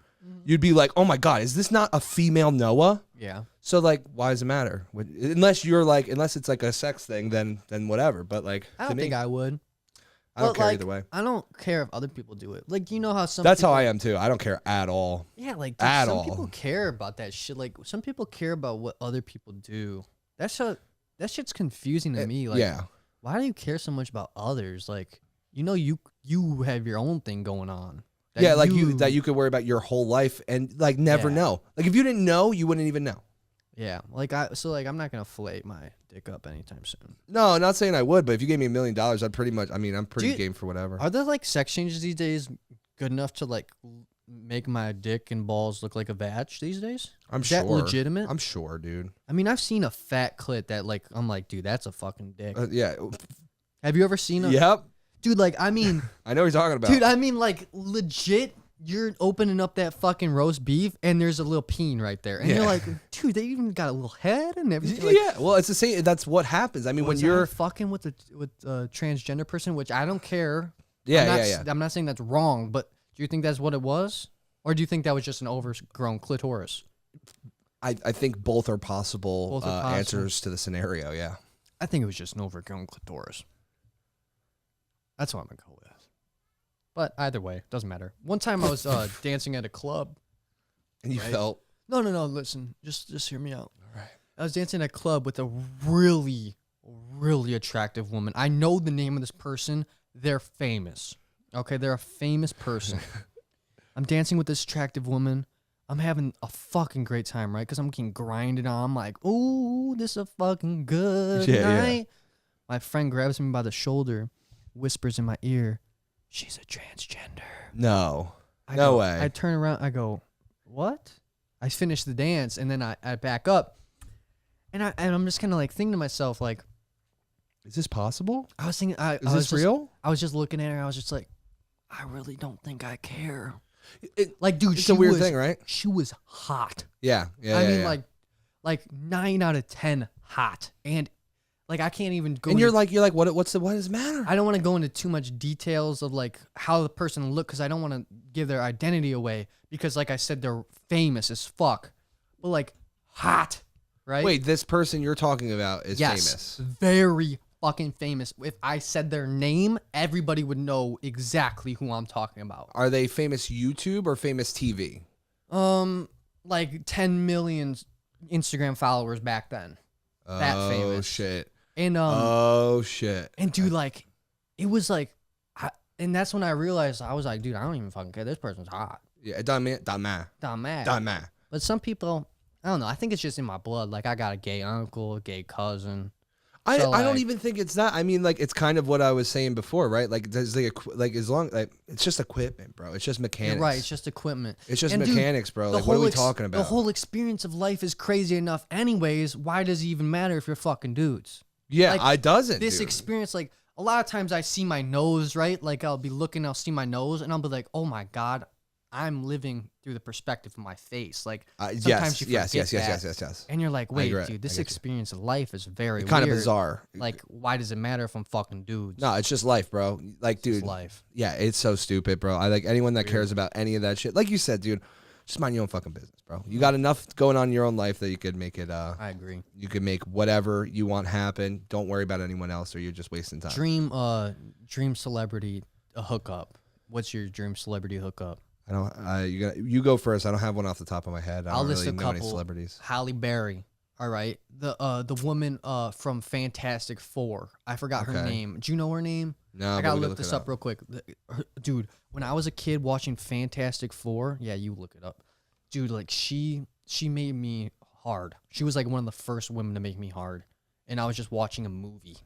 You'd be like, oh my God, is this not a female Noah? Yeah. So like, why does it matter? Unless it's like a sex thing, then whatever. But like, I don't think I would. I don't care either way. I don't care if other people do it. Like, you know how some That's people, how I am too. I don't care at all. Yeah, like dude, at some all. people care about that shit. Like some people care about what other people do. That shit's confusing to me. Like, yeah. Why do you care so much about others? Like, you know, you have your own thing going on. Yeah, like you could worry about your whole life and like never know. Like if you didn't know, you wouldn't even know. Yeah, I'm not gonna fillet my dick up anytime soon. No, not saying I would, but if you gave me $1 million, I'd pretty much. I mean, I'm pretty game for whatever. Are there like sex changes these days good enough to like make my dick and balls look like a vag these days? Is that legitimate? I'm sure, dude. I mean, I've seen a fat clit that like I'm like, dude, that's a fucking dick. Yeah. Have you ever seen a? Yep. Dude, like, I mean, I know what you're talking about. Dude, I mean, like, legit. You're opening up that fucking roast beef, and there's a little peen right there, and you're like, dude, they even got a little head and everything. Like, yeah, well, it's the same. That's what happens. I mean, when you're fucking with a transgender person, which I don't care. Yeah, I'm not saying that's wrong, but do you think that's what it was, or do you think that was just an overgrown clitoris? I think both are possible, answers to the scenario. Yeah, I think it was just an overgrown clitoris. That's what I'm gonna go with. But either way, doesn't matter. One time I was dancing at a club. And you felt... No, listen. Just hear me out. All right. I was dancing at a club with a really, really attractive woman. I know the name of this person. They're famous. Okay, they're a famous person. I'm dancing with this attractive woman. I'm having a fucking great time, right? Because I'm getting grinded on. I'm like, ooh, this is a fucking good night. Yeah. My friend grabs me by the shoulder, whispers in my ear, she's a transgender. No way. I turn around. I go, what? I finish the dance, and then I back up. And I'm just kind of like thinking to myself, like, is this possible? I was thinking, is this real? I was just looking at her. I was just like, I really don't think I care. Dude, it's a weird thing, right? She was hot. Yeah. I mean, like 9 out of 10 hot. And like, I can't even go. And you're like, what does it matter? I don't want to go into too much details of like how the person looked, because I don't want to give their identity away, because like I said, they're famous as fuck, but like hot, right? Wait, this person you're talking about is famous. Very fucking famous. If I said their name, everybody would know exactly who I'm talking about. Are they famous YouTube or famous TV? Like 10 million Instagram followers back then. That famous. Oh shit. And And dude, like, it was like, and that's when I realized, I was like, dude, I don't even fucking care. This person's hot. Yeah, it don't matter. But some people, I don't know. I think it's just in my blood. Like, I got a gay uncle, a gay cousin. I don't even think it's that. I mean, like, it's kind of what I was saying before, right? Like, there's like as long like it's just equipment, bro. It's just mechanics. You're right. It's just equipment. It's just mechanics, bro. Like, what are we talking about? The whole experience of life is crazy enough, anyways. Why does it even matter if you're fucking dudes? Yeah, like, it doesn't. This experience, like, a lot of times I see my nose, right? Like, I'll be looking, I'll see my nose, and I'll be like, oh my God, I'm living through the perspective of my face. Like, sometimes you forget yes. And you're like, wait, dude, this experience of life is very kind of bizarre. Like, why does it matter if I'm fucking dudes? No, it's just life, bro. Like, dude, life. Yeah, it's so stupid, bro. I like anyone that cares about any of that shit. Like you said, dude, just mind your own fucking business, bro. You got enough going on in your own life that you could make it. I agree. You could make whatever you want happen. Don't worry about anyone else, or you're just wasting time. Dream celebrity hookup. What's your dream celebrity hookup? I don't. You go first. I don't have one off the top of my head. I'll list really a know couple. Any celebrities. Halle Berry. All right. The woman from Fantastic Four. I forgot her name. Do you know her name? No. I gotta look this up real quick. Dude, when I was a kid watching Fantastic Four, yeah, you look it up. Dude, like she made me hard. She was like one of the first women to make me hard. And I was just watching a movie.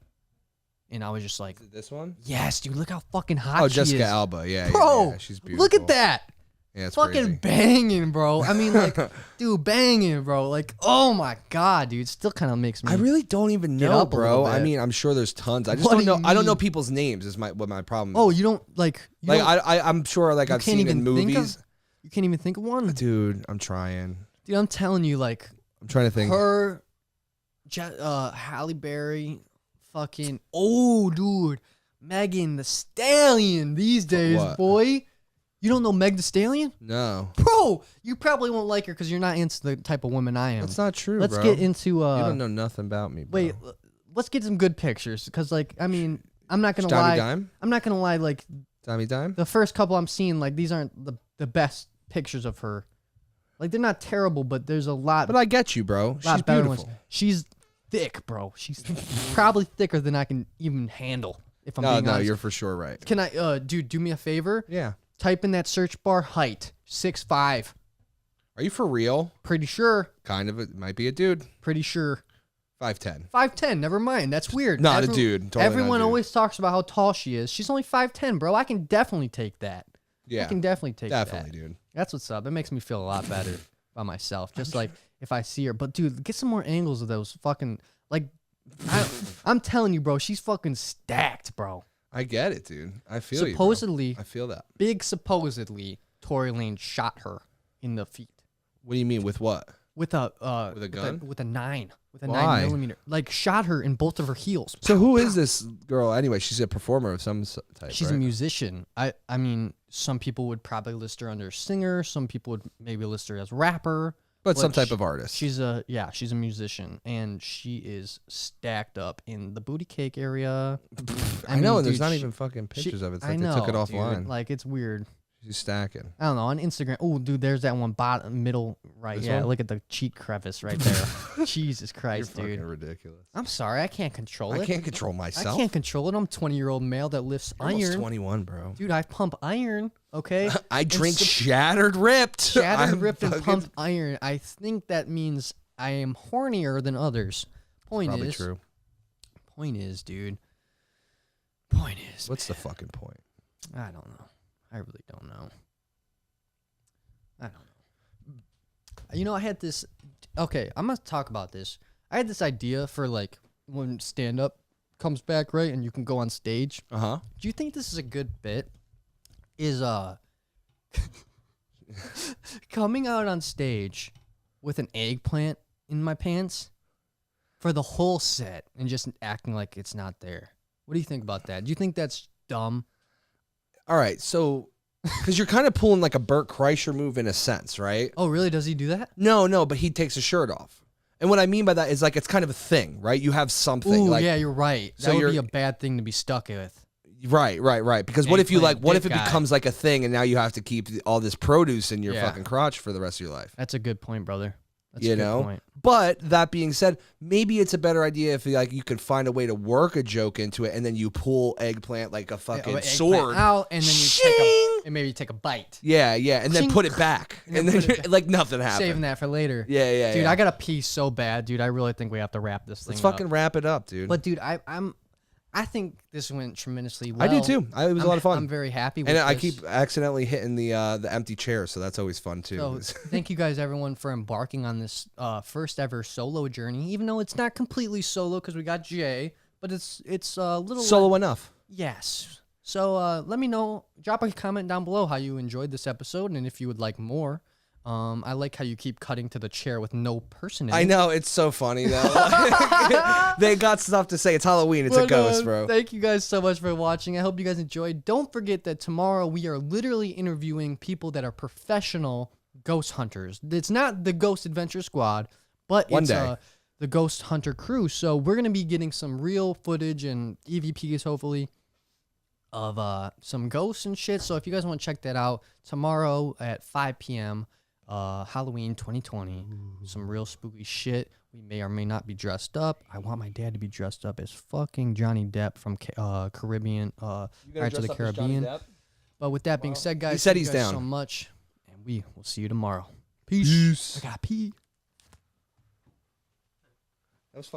And I was just like, this one? Yes, dude, look how fucking hot she is. Oh, Jessica Alba. Yeah, bro, yeah, she's beautiful. Look at that. Yeah, it's fucking crazy. Banging, bro. I mean, like, dude, banging, bro. Like, oh my God, dude. It still kind of makes me. I really don't even know, bro. I mean, I'm sure there's tons. I just don't know. I don't know people's names. Is what my problem is. Oh, you don't like? I'm sure, like I've seen in movies. You can't even think of one, dude. I'm trying. Dude, I'm telling you, like, I'm trying to think. her, Halle Berry, fucking, oh, dude, Megan the Stallion these days, What? boy. You don't know Meg the Stallion? No. Bro, you probably won't like her because you're not into the type of woman I am. That's not true, Let's bro. get into... you don't know nothing about me, bro. Wait, let's get some good pictures because, like, I mean, I'm not going to Tommy lie. Dime? I'm not going to lie, like, Tommy Dime? the first couple I'm seeing, like, these aren't the best pictures of her. Like, they're not terrible, but there's a lot... But I get you, bro. She's better beautiful. ones. She's thick, bro. She's probably thicker than I can even handle, if I'm being honest. You're for sure right. Can I, dude, do me a favor? Yeah. Type in that search bar height, 6'5". Are you for real? Pretty sure. Kind of. It might be a dude. Pretty sure. 5'10". 5'10", never mind. That's weird. Not a dude. Totally everyone not a dude. always talks about how tall she is. She's only 5'10", bro. I can definitely take that. Yeah. I can definitely take that. Definitely, dude. That's what's up. That makes me feel a lot better about myself. Just like if I see her. But dude, get some more angles of those fucking like. I'm telling you, bro. She's fucking stacked, bro. I get it, dude. I feel supposedly, you, bro. I feel that. Big supposedly, Tory Lane shot her in the feet. What do you mean with what? With a gun? with a 9. With a Why? 9mm. Like shot her in both of her heels. So who is this girl anyway? She's a performer of some type. She's right? a musician. I mean, some people would probably list her under singer. Some people would maybe list her as rapper. But some type of artist. She's a musician, and she is stacked up in the booty cake area. I know, mean, and there's dude, not even fucking pictures of it. It's like they took it offline. Dude, like it's weird. She's stacking. I don't know, on Instagram. Oh, dude, there's that one middle right. This yeah, one? look at the cheek crevice right there. Jesus Christ, You're dude. fucking ridiculous. I'm sorry, I can't control it. I can't control myself. I can't control it. I'm a 20-year-old male that lifts You're almost iron. 21, bro. Dude, I pump iron. Okay. I drink shattered ripped. Shattered, ripped, and pumped iron. I think that means I am hornier than others. Probably true. Point is, dude. What's the fucking point? I don't know. I really don't know. I don't know. You know, I had this. Okay, I'm gonna talk about this. I had this idea for like when stand up comes back, right, and you can go on stage. Uh-huh. Do you think this is a good bit? Is coming out on stage with an eggplant in my pants for the whole set and just acting like it's not there. What do you think about that? Do you think that's dumb? All right, so because you're kind of pulling like a Burt Kreischer move in a sense, right? Oh, really? Does he do that? No, but he takes his shirt off. And what I mean by that is like it's kind of a thing, right? You have something. Ooh, like, yeah, you're right. So That would be a bad thing to be stuck with. Right. Because what if you like? What if it guy. becomes like a thing, and now you have to keep all this produce in your Yeah. fucking crotch for the rest of your life? That's a good point, brother. That's You a good know. point. But that being said, maybe it's a better idea if like you could find a way to work a joke into it, and then you pull eggplant like a fucking Eggplant sword out, and then Shing! and maybe take a bite. Yeah, and then Ching! put it back, and then put it back. like nothing happened. Saving that for later. Yeah, Dude, yeah. I gotta pee so bad, dude. I really think we have to wrap this thing Let's up. fucking wrap it up, dude. But dude, I think this went tremendously well. I do too. It was a lot of fun. I'm very happy with And this. I keep accidentally hitting the empty chair, so that's always fun too. So thank you guys, everyone, for embarking on this first ever solo journey. Even though it's not completely solo because we got Jay, but it's a little Solo enough. Yes. So let me know. Drop a comment down below how you enjoyed this episode and if you would like more. I like how you keep cutting to the chair with no person in it. I know, it's so funny though. They got stuff to say. It's Halloween. It's a ghost, bro. Thank you guys so much for watching. I hope you guys enjoyed. Don't forget that tomorrow we are literally interviewing people that are professional ghost hunters. It's not the Ghost Adventure Squad, but One it's day. The Ghost Hunter crew. So we're going to be getting some real footage and EVPs, hopefully, of some ghosts and shit. So if you guys want to check that out, tomorrow at 5 p.m., Halloween 2020, some real spooky shit. We may or may not be dressed up. I want my dad to be dressed up as fucking Johnny Depp from Caribbean, Pirates of the Caribbean. But with that being said, guys, He said thank he's you guys down. so much, and we will see you tomorrow. Peace. I gotta pee. That was fun.